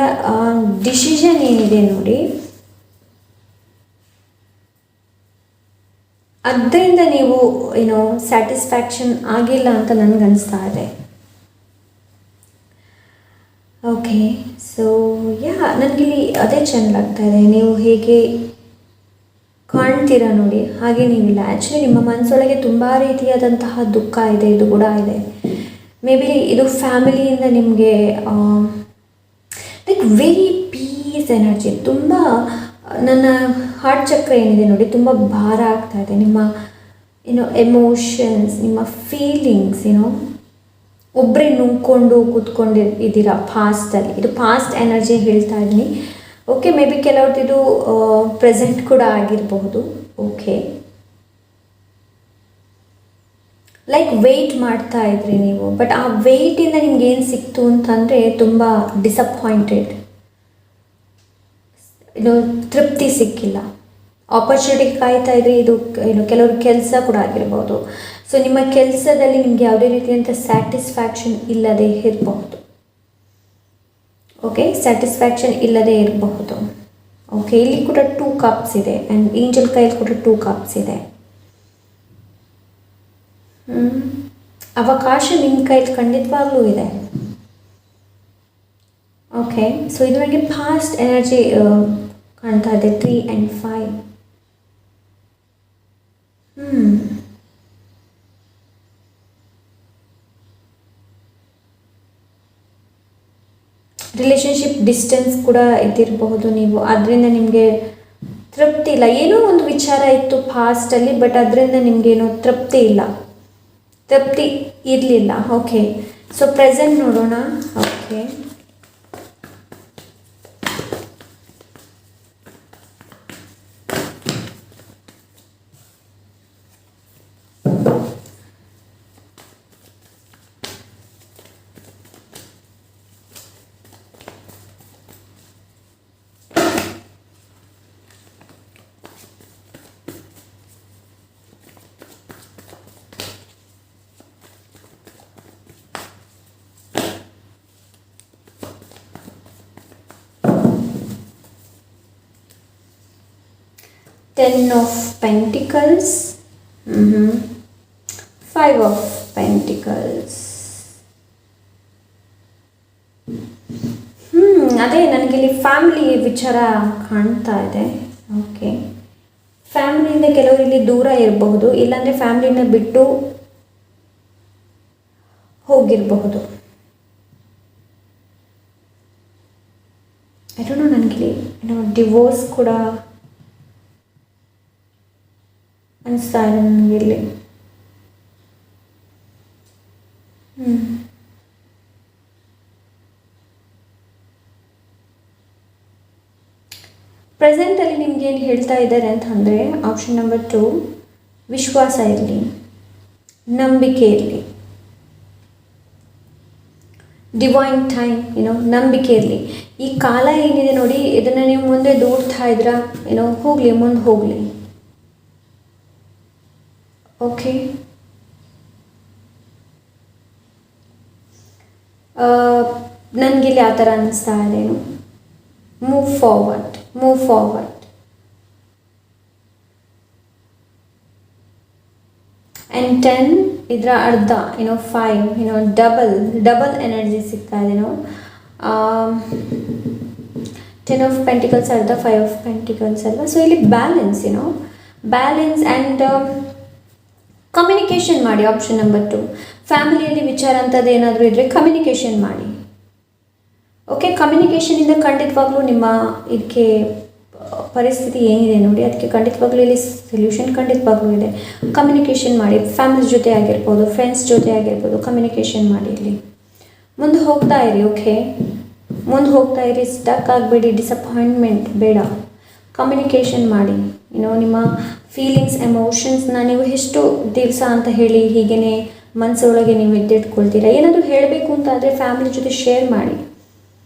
ಡಿಸಿಷನ್ ಏನಿದೆ ನೋಡಿ, ಅದರಿಂದ ನೀವು ಸ್ಯಾಟಿಸ್ಫ್ಯಾಕ್ಷನ್ ಆಗಿಲ್ಲ ಅಂತ ನನಗನ್ನಿಸ್ತಾ ಇದೆ. ಓಕೆ, ಸೊ ನನಗಿಲ್ಲಿ ಅದೇ ಚೆನ್ನಾಗ್ತಾ ಇದೆ. ನೀವು ಹೇಗೆ ಕಾಣ್ತೀರಾ ನೋಡಿ, ಹಾಗೆ ನೀವಿಲ್ಲ. ಆ್ಯಕ್ಚುಲಿ ನಿಮ್ಮ ಮನಸ್ಸೊಳಗೆ ತುಂಬ ರೀತಿಯಾದಂತಹ ದುಃಖ ಇದೆ, ಇದು ಕೂಡ ಇದೆ. ಮೇ ಬಿ ಇದು ಫ್ಯಾಮಿಲಿಯಿಂದ ನಿಮಗೆ ಲೈಕ್ ವೆರಿ ಪೀಸ್ ಎನರ್ಜಿ. ತುಂಬ ನನ್ನ ಹಾರ್ಟ್ ಚಕ್ರ ಏನಿದೆ ನೋಡಿ, ತುಂಬ ಭಾರ ಆಗ್ತಾ ಇದೆ. ನಿಮ್ಮ ಎಮೋಷನ್ಸ್, ನಿಮ್ಮ ಫೀಲಿಂಗ್ಸ್, ಒಬ್ಬರೇ ನುಂಗ್ಕೊಂಡು ಕೂತ್ಕೊಂಡಿದ್ದೀರಾ ಪಾಸ್ಟಲ್ಲಿ. ಇದು ಪಾಸ್ಟ್ ಎನರ್ಜಿ ಹೇಳ್ತಾ ಇದ್ದೀನಿ. ಓಕೆ, ಮೇ ಬಿ ಕೆಲವ್ರದ್ದು ಇದು ಪ್ರೆಸೆಂಟ್ ಕೂಡ ಆಗಿರಬಹುದು. ಓಕೆ, ಲೈಕ್ ವೆಯ್ಟ್ ಮಾಡ್ತಾ ಇದ್ರಿ ನೀವು, ಬಟ್ ಆ ವೆಯ್ಟಿಂದ ನಿಮ್ಗೆ ಏನು ಸಿಕ್ತು ಅಂತಂದರೆ ತುಂಬ ಡಿಸಪಾಯಿಂಟೆಡ್. ತೃಪ್ತಿ ಸಿಕ್ಕಿಲ್ಲ. ಆಪರ್ಚುನಿಟಿ ಕಾಯ್ತಾ ಇದ್ರಿ. ಇದು ಕೆಲವ್ರ ಕೆಲಸ ಕೂಡ ಆಗಿರ್ಬೋದು. ಸೊ ನಿಮ್ಮ ಕೆಲಸದಲ್ಲಿ ನಿಮಗೆ ಯಾವುದೇ ರೀತಿಯಂಥ ಸ್ಯಾಟಿಸ್ಫ್ಯಾಕ್ಷನ್ ಇಲ್ಲದೆ ಇರಬಹುದು. ಓಕೆ, ಸ್ಯಾಟಿಸ್ಫ್ಯಾಕ್ಷನ್ ಇಲ್ಲದೆ ಇರಬಹುದು. ಓಕೆ, ಇಲ್ಲಿ ಕೂಡ 2 ಕಪ್ಸ್ ಇದೆ. ಆ್ಯಂಡ್ ಏಂಜಲ್ ಕೈಯಲ್ಲಿ ಕೂಡ 2 ಕಪ್ಸ್ ಇದೆ. ಅವಕಾಶ ನಿಮ್ಮ ಕೈಯಲ್ಲಿ ಖಂಡಿತವಾಗ್ಲೂ ಇದೆ. ಓಕೆ, ಸೊ ಇದು ನನಗೆ ಫಾಸ್ಟ್ ಎನರ್ಜಿ ಕಾಣ್ತಾ ಇದೆ. 3 and 5. ರಿಲೇಷನ್ಶಿಪ್ ಡಿಸ್ಟೆನ್ಸ್ ಕೂಡ ಇದ್ದಿರಬಹುದು ನೀವು. ಅದರಿಂದ ನಿಮಗೆ ತೃಪ್ತಿ ಇಲ್ಲ. ಏನೋ ಒಂದು ವಿಚಾರ ಇತ್ತು ಪಾಸ್ಟಲ್ಲಿ, ಬಟ್ ಅದರಿಂದ ನಿಮಗೇನೋ ತೃಪ್ತಿ ಇಲ್ಲ, ತೃಪ್ತಿ ಇರಲಿಲ್ಲ. ಓಕೆ, ಸೊ ಪ್ರೆಸೆಂಟ್ ನೋಡೋಣ. Okay, Ten of Pentacles, 5 of Pentacles. ಅದೇ ನನಗಿಲ್ಲಿ ಫ್ಯಾಮಿಲಿ ವಿಚಾರ ಕಾಣ್ತಾ ಇದೆ. ಓಕೆ, ಫ್ಯಾಮಿಲಿಯಿಂದ ಕೆಲವರು ಇಲ್ಲಿ ದೂರ ಇರಬಹುದು, ಇಲ್ಲಾಂದರೆ ಫ್ಯಾಮಿಲಿನ ಬಿಟ್ಟು ಹೋಗಿರಬಹುದು. ಐ ಡೋಂಟ್ ನೋ, ನನಗಿಲ್ಲಿ ಡಿವೋರ್ಸ್ ಕೂಡ ಅನಿಸ್ತಾ ಇದೆ ನನಗೆ ಇಲ್ಲಿ. ಪ್ರೆಸೆಂಟಲ್ಲಿ ನಿಮ್ಗೇನು ಹೇಳ್ತಾ ಇದ್ದಾರೆ ಅಂತಂದರೆ, ಆಪ್ಷನ್ ನಂಬರ್ 2, ವಿಶ್ವಾಸ ಇರಲಿ, ನಂಬಿಕೆ ಇರಲಿ, ಡಿವೈನ್ ಟೈಮ್, ನಂಬಿಕೆ ಇರಲಿ. ಈ ಕಾಲ ಏನಿದೆ ನೋಡಿ, ಇದನ್ನು ನೀವು ಮುಂದೆ ದೂಡ್ತಾ ಇದ್ದೀರಾ, ಹೋಗಲಿ, ಮುಂದೆ ಹೋಗಲಿ. ಓಕೆ, ನನಗಿಲ್ಲಿ ಆ ಥರ ಅನ್ನಿಸ್ತಾ ಇದೇನು, ಮೂವ್ ಫಾರ್ವರ್ಡ್. ಆ್ಯಂಡ್ 10 ಇದರ ಅರ್ಧ 5 ಡಬಲ್ ಎನರ್ಜಿ ಸಿಗ್ತಾ ಇದೆ. 10 of Pentacles ಅರ್ಧ 5 of Pentacles ಅಲ್ವಾ. ಸೊ ಇಲ್ಲಿ ಬ್ಯಾಲೆನ್ಸ್ ಆ್ಯಂಡ್ ಕಮ್ಯುನಿಕೇಷನ್ ಮಾಡಿ. ಆಪ್ಷನ್ ನಂಬರ್ 2, ಫ್ಯಾಮಿಲಿಯಲ್ಲಿ ವಿಚಾರ ಅಂಥದ್ದು ಏನಾದರೂ ಇದ್ದರೆ ಕಮ್ಯುನಿಕೇಷನ್ ಮಾಡಿ. ಓಕೆ, ಕಮ್ಯುನಿಕೇಷನಿಂದ ಖಂಡಿತವಾಗ್ಲೂ ನಿಮ್ಮ ಇದಕ್ಕೆ ಪರಿಸ್ಥಿತಿ ಏನಿದೆ ನೋಡಿ, ಅದಕ್ಕೆ ಖಂಡಿತವಾಗ್ಲೂ ಇಲ್ಲಿ ಸೊಲ್ಯೂಷನ್ ಖಂಡಿತವಾಗ್ಲೂ ಇದೆ. ಕಮ್ಯುನಿಕೇಷನ್ ಮಾಡಿ, ಫ್ಯಾಮಿಲಿ ಜೊತೆ ಆಗಿರ್ಬೋದು, ಫ್ರೆಂಡ್ಸ್ ಜೊತೆ ಆಗಿರ್ಬೋದು, ಕಮ್ಯುನಿಕೇಷನ್ ಮಾಡಿ. ಇಲ್ಲಿ ಮುಂದೆ ಹೋಗ್ತಾ ಇರಿ. ಓಕೆ, ಮುಂದೆ ಹೋಗ್ತಾ ಇರಿ, ಸ್ಟಕ್ ಆಗಬೇಡಿ, ಡಿಸಪಾಯಿಂಟ್ಮೆಂಟ್ ಬೇಡ. ಕಮ್ಯುನಿಕೇಷನ್ ಮಾಡಿ. ನಿಮ್ಮ ಫೀಲಿಂಗ್ಸ್, ಎಮೋಷನ್ಸ್ನ ನೀವು ಎಷ್ಟು ದಿವಸ ಅಂತ ಹೇಳಿ ಹೀಗೇ ಮನಸ್ಸೊಳಗೆ ನೀವು ಎತ್ತಿಟ್ಕೊಳ್ತೀರಾ. ಏನಾದರೂ ಹೇಳಬೇಕು ಅಂತ ಆದರೆ ಫ್ಯಾಮಿಲಿ ಜೊತೆ ಶೇರ್ ಮಾಡಿ.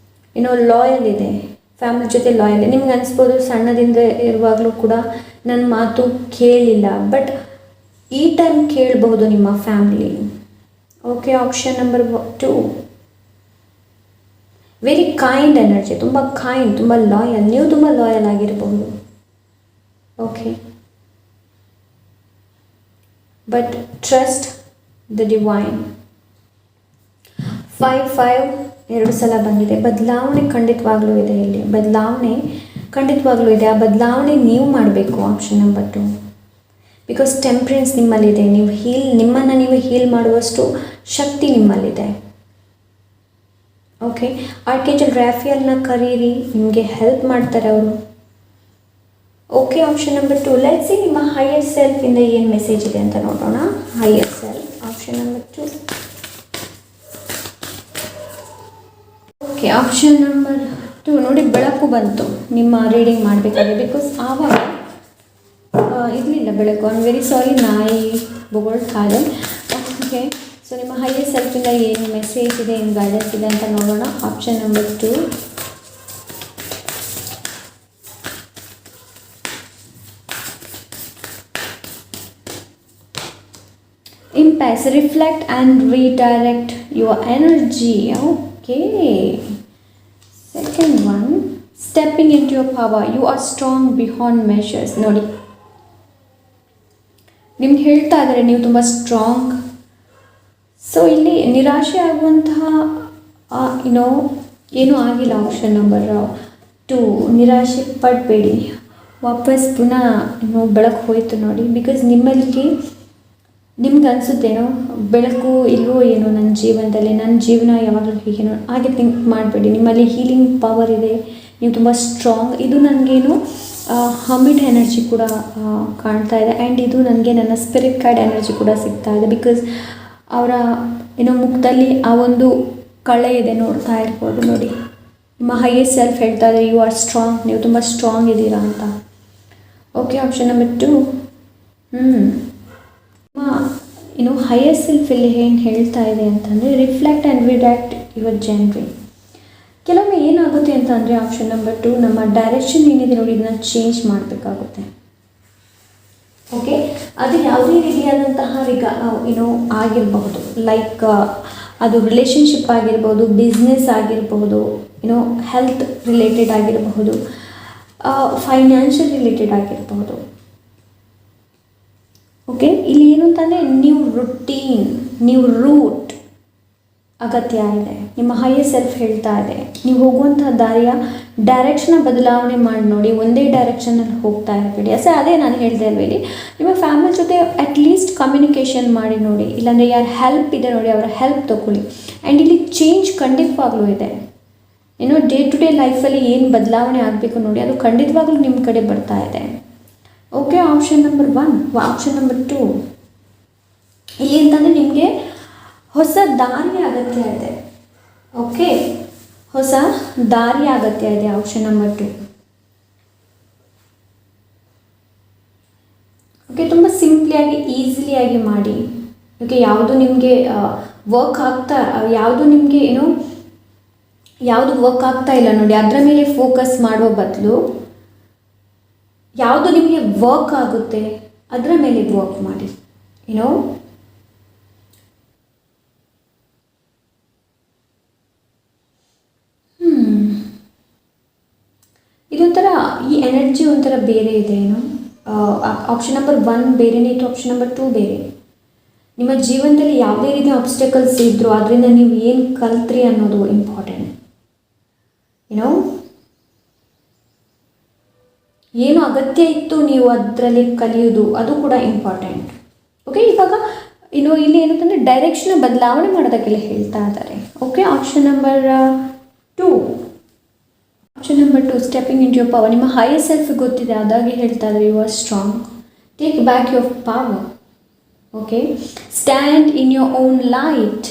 ಲಾಯಲ್ ಇದೆ, ಫ್ಯಾಮಿಲಿ ಜೊತೆ ಲಾಯಲ್. ನಿಮ್ಗೆ ಅನಿಸ್ಬೋದು ಸಣ್ಣದಿಂದ ಇರುವಾಗಲೂ ಕೂಡ ನನ್ನ ಮಾತು ಕೇಳಿಲ್ಲ, ಬಟ್ ಈ ಟೈಮ್ ಕೇಳಬಹುದು ನಿಮ್ಮ family. Okay, option number 2, very kind energy, ತುಂಬ ಕೈಂಡ್, ತುಂಬ ಲಾಯಲ್. ನೀವು ತುಂಬ ಲಾಯಲ್ ಆಗಿರಬಹುದು. Okay, but trust the divine. 5 2 ಸಲ ಬಂದಿದೆ. ಬದಲಾವಣೆ ಖಂಡಿತವಾಗ್ಲೂ ಇದೆ, ಇಲ್ಲಿ ಬದಲಾವಣೆ ಖಂಡಿತವಾಗ್ಲೂ ಇದೆ. ಆ ಬದಲಾವಣೆ ನೀವು ಮಾಡಬೇಕು. ಆಪ್ಷನ್ ನಂಬರ್ 2, ಬಿಕಾಸ್ ಟೆಂಪ್ರೆನ್ಸ್ ನಿಮ್ಮಲ್ಲಿದೆ. ನಿಮ್ಮನ್ನು ನೀವು ಹೀಲ್ ಮಾಡುವಷ್ಟು ಶಕ್ತಿ ನಿಮ್ಮಲ್ಲಿದೆ. ಓಕೆ, ಆರ್ಕೇಂಜಲ್ ರಾಫೇಲ್ನ ಕರೀರಿ, ನಿಮಗೆ ಹೆಲ್ಪ್ ಮಾಡ್ತಾರೆ ಅವರು. Okay, option number 2. Let's see ನಿಮ್ಮ ಹೈಯರ್ ಸೆಲ್ಫಿಂದ ಏನು ಮೆಸೇಜ್ ಇದೆ ಅಂತ ನೋಡೋಣ. Higher self, option number 2. Okay, option number 2 ನೋಡಿ, ಬೆಳಕು ಬಂತು ನಿಮ್ಮ ರೀಡಿಂಗ್ ಮಾಡಬೇಕಾದ್ರೆ. ಬಿಕಾಸ್ ಆವಾಗ ಇರಲಿಲ್ಲ ಬೆಳಕು. ಐ ಆಮ್ ವೆರಿ ಸಾರಿ, ನಾಯಿ ಬೊಗಳ್ತಾ ಇದೆ. ಓಕೆ, ಸೊ ನಿಮ್ಮ ಹೈಯರ್ ಸೆಲ್ಫಿಂದ ಏನು ಮೆಸೇಜ್ ಇದೆ, ಏನು ಗೈಡೆನ್ಸ್ ಇದೆ ಅಂತ ನೋಡೋಣ. Option number 2. Impasse, reflect and redirect your energy. Okay. Second one, stepping into your power. You are strong beyond measures. ನೋಡಿ, ನಿಮ್ಗೆ ಹೇಳ್ತಾ ಇದ್ದಾರೆ ನೀವು ತುಂಬ ಸ್ಟ್ರಾಂಗ್. ಸೊ ಇಲ್ಲಿ ನಿರಾಶೆ ಆಗುವಂತಹ ಏನೂ ಆಗಿಲ್ಲ. ಆಪ್ಷನ್ ನಂಬರ್ 2, ನಿರಾಶೆ ಪಡಬೇಡಿ. ವಾಪಸ್ ಪುನಃ ಬೆಳಕು ಹೋಯಿತು ನೋಡಿ. ಬಿಕಾಸ್ ನಿಮ್ಗೆ ಅನಿಸುತ್ತೇನೋ ಬೆಳಕು ಇಲ್ವೋ ಏನೋ ನನ್ನ ಜೀವನದಲ್ಲಿ, ನನ್ನ ಜೀವನ ಯಾವಾಗಲೂ ಹೀಗೇನೋ ಹಾಗೆ ಥಿಂಕ್ ಮಾಡಬೇಡಿ. ನಿಮ್ಮಲ್ಲಿ ಹೀಲಿಂಗ್ ಪವರ್ ಇದೆ, ನೀವು ತುಂಬ ಸ್ಟ್ರಾಂಗ್. ಇದು ನನಗೇನು ಹಮಿಟ್ ಎನರ್ಜಿ ಕೂಡ ಕಾಣ್ತಾ ಇದೆ. ಆ್ಯಂಡ್ ಇದು ನನಗೆ ನನ್ನ ಸ್ಪಿರಿಟ್ ಗೈಡ್ ಎನರ್ಜಿ ಕೂಡ ಸಿಗ್ತಾ ಇದೆ. ಬಿಕಾಸ್ ಅವರ ಮುಖದಲ್ಲಿ ಆ ಒಂದು ಕಳೆ ಇದೆ, ನೋಡ್ತಾ ಇರ್ಬೋದು ನೋಡಿ. ನಿಮ್ಮ ಹೈಯೆಸ್ಟ್ ಸೆಲ್ಫ್ ಹೇಳ್ತಾ ಇದೆ ಯು ಆರ್ ಸ್ಟ್ರಾಂಗ್, ನೀವು ತುಂಬ ಸ್ಟ್ರಾಂಗ್ ಇದ್ದೀರಾ ಅಂತ. Okay, option number 2. ನಿಮ್ಮ ಹೈಯೆಸ್ಟ್ ಸೆಲ್ಫ್ ಇಲ್ಲಿ ಏನು ಹೇಳ್ತಾ ಇದೆ ಅಂತಂದರೆ ರಿಫ್ಲೆಕ್ಟ್ ಆ್ಯಂಡ್ ರಿಡಾಕ್ಟ್ ಯುವರ್ ಜನ್ರಿ. ಕೆಲವೊಮ್ಮೆ ಏನಾಗುತ್ತೆ ಅಂತಂದರೆ ಆಪ್ಷನ್ ನಂಬರ್ 2, ನಮ್ಮ ಡೈರೆಕ್ಷನ್ ಏನಿದೆ ನೋಡಿ ಇದನ್ನ ಚೇಂಜ್ ಮಾಡಬೇಕಾಗುತ್ತೆ. ಓಕೆ, ಅದು ಯಾವುದೇ ರೀತಿಯಾದಂತಹ ಆಗಿರಬಹುದು. ಲೈಕ್ ಅದು ರಿಲೇಷನ್ಶಿಪ್ ಆಗಿರ್ಬೋದು, ಬಿಸ್ನೆಸ್ ಆಗಿರ್ಬೋದು, ಹೆಲ್ತ್ ರಿಲೇಟೆಡ್ ಆಗಿರಬಹುದು, ಫೈನಾನ್ಷಿಯಲ್ ರಿಲೇಟೆಡ್ ಆಗಿರಬಹುದು. ಓಕೆ, ಇಲ್ಲಿ ಏನು ಅಂತಂದರೆ ನೀವು ರುಟೀನ್, ನೀವು ರೂಟ್ ಅಗತ್ಯ ಇದೆ. ನಿಮ್ಮ ಹೈಯರ್ ಸೆಲ್ಫ್ ಹೇಳ್ತಾ ಇದೆ ನೀವು ಹೋಗುವಂತಹ ದಾರಿಯ ಡೈರೆಕ್ಷನ್ನ ಬದಲಾವಣೆ ಮಾಡಿ ನೋಡಿ. ಒಂದೇ ಡೈರೆಕ್ಷನಲ್ಲಿ ಹೋಗ್ತಾ ಇರಬೇಡಿ. ಅದೇ ನಾನು ಹೇಳಿದೆ ಅಲ್ವ, ಇಲ್ಲಿ ನಿಮ್ಮ ಫ್ಯಾಮಿಲಿ ಜೊತೆ ಅಟ್ಲೀಸ್ಟ್ ಕಮ್ಯುನಿಕೇಷನ್ ಮಾಡಿ ನೋಡಿ. ಇಲ್ಲಾಂದರೆ ಯಾರು ಹೆಲ್ಪ್ ಇದೆ ನೋಡಿ ಅವರ ಹೆಲ್ಪ್ ತೊಗೊಳ್ಳಿ. ಆ್ಯಂಡ್ ಇಲ್ಲಿ ಚೇಂಜ್ ಖಂಡಿತವಾಗ್ಲೂ ಇದೆ. ಡೇ ಟು ಡೇ ಲೈಫಲ್ಲಿ ಏನು ಬದಲಾವಣೆ ಆಗಬೇಕು ನೋಡಿ ಅದು ಖಂಡಿತವಾಗ್ಲೂ ನಿಮ್ಮ ಕಡೆ ಬರ್ತಾ ಇದೆ. Okay, option number 1. Option number 2 ಇಲ್ಲಿ ಅಂತಂದರೆ ನಿಮಗೆ ಹೊಸ ದಾರಿ ಅಗತ್ಯ ಇದೆ. ಓಕೆ, ಹೊಸ ದಾರಿ ಅಗತ್ಯ ಇದೆ. Option number 2. ಓಕೆ, ತುಂಬ ಸಿಂಪ್ಲಿಯಾಗಿ ಈಸಿಲಿಯಾಗಿ ಮಾಡಿ. ಓಕೆ, ಯಾವುದು ನಿಮಗೆ ವರ್ಕ್ ಆಗ್ತಾ, ಯಾವುದು ನಿಮಗೆ ಯಾವುದು ವರ್ಕ್ ಆಗ್ತಾ ಇಲ್ಲ ನೋಡಿ ಅದರ ಮೇಲೆ ಫೋಕಸ್ ಮಾಡುವ ಬದಲು ಯಾವುದು ನಿಮಗೆ ವರ್ಕ್ ಆಗುತ್ತೆ ಅದರ ಮೇಲೆ ವರ್ಕ್ ಮಾಡಿ. ಇದೊಂಥರ ಈ ಎನರ್ಜಿ ಒಂಥರ ಬೇರೆ ಇದೆ. ಆಪ್ಷನ್ ನಂಬರ್ 1 ಬೇರೆನೇ ಇತ್ತು, ಆಪ್ಷನ್ ನಂಬರ್ 2 ಬೇರೆ. ನಿಮ್ಮ ಜೀವನದಲ್ಲಿ ಯಾವುದೇ ರೀತಿಯ ಆಬ್ಸ್ಟಕಲ್ಸ್ ಇದ್ದರೂ ಅದರಿಂದ ನೀವು ಏನು ಕಲ್ತ್ರಿ ಅನ್ನೋದು ಇಂಪಾರ್ಟೆಂಟ್. ಏನು ಅಗತ್ಯ ಇತ್ತು ನೀವು ಅದರಲ್ಲಿ ಕಲಿಯೋದು ಅದು ಕೂಡ ಇಂಪಾರ್ಟೆಂಟ್. ಓಕೆ, ಇವಾಗ ಇಲ್ಲಿ ಏನಂತಂದರೆ ಡೈರೆಕ್ಷನ್ ಬದಲಾವಣೆ ಮಾಡೋದಕ್ಕೆಲ್ಲ ಹೇಳ್ತಾ ಇದ್ದಾರೆ. Okay, option number 2. Option number 2 stepping in your power. ನಿಮ್ಮ ಹೈಯರ್ ಸೆಲ್ಫ್ ಗೊತ್ತಿದೆ, ಅದಾಗಿ ಹೇಳ್ತಾ ಇದ್ದಾರೆ you are strong, take back your power. Okay, stand in your own light.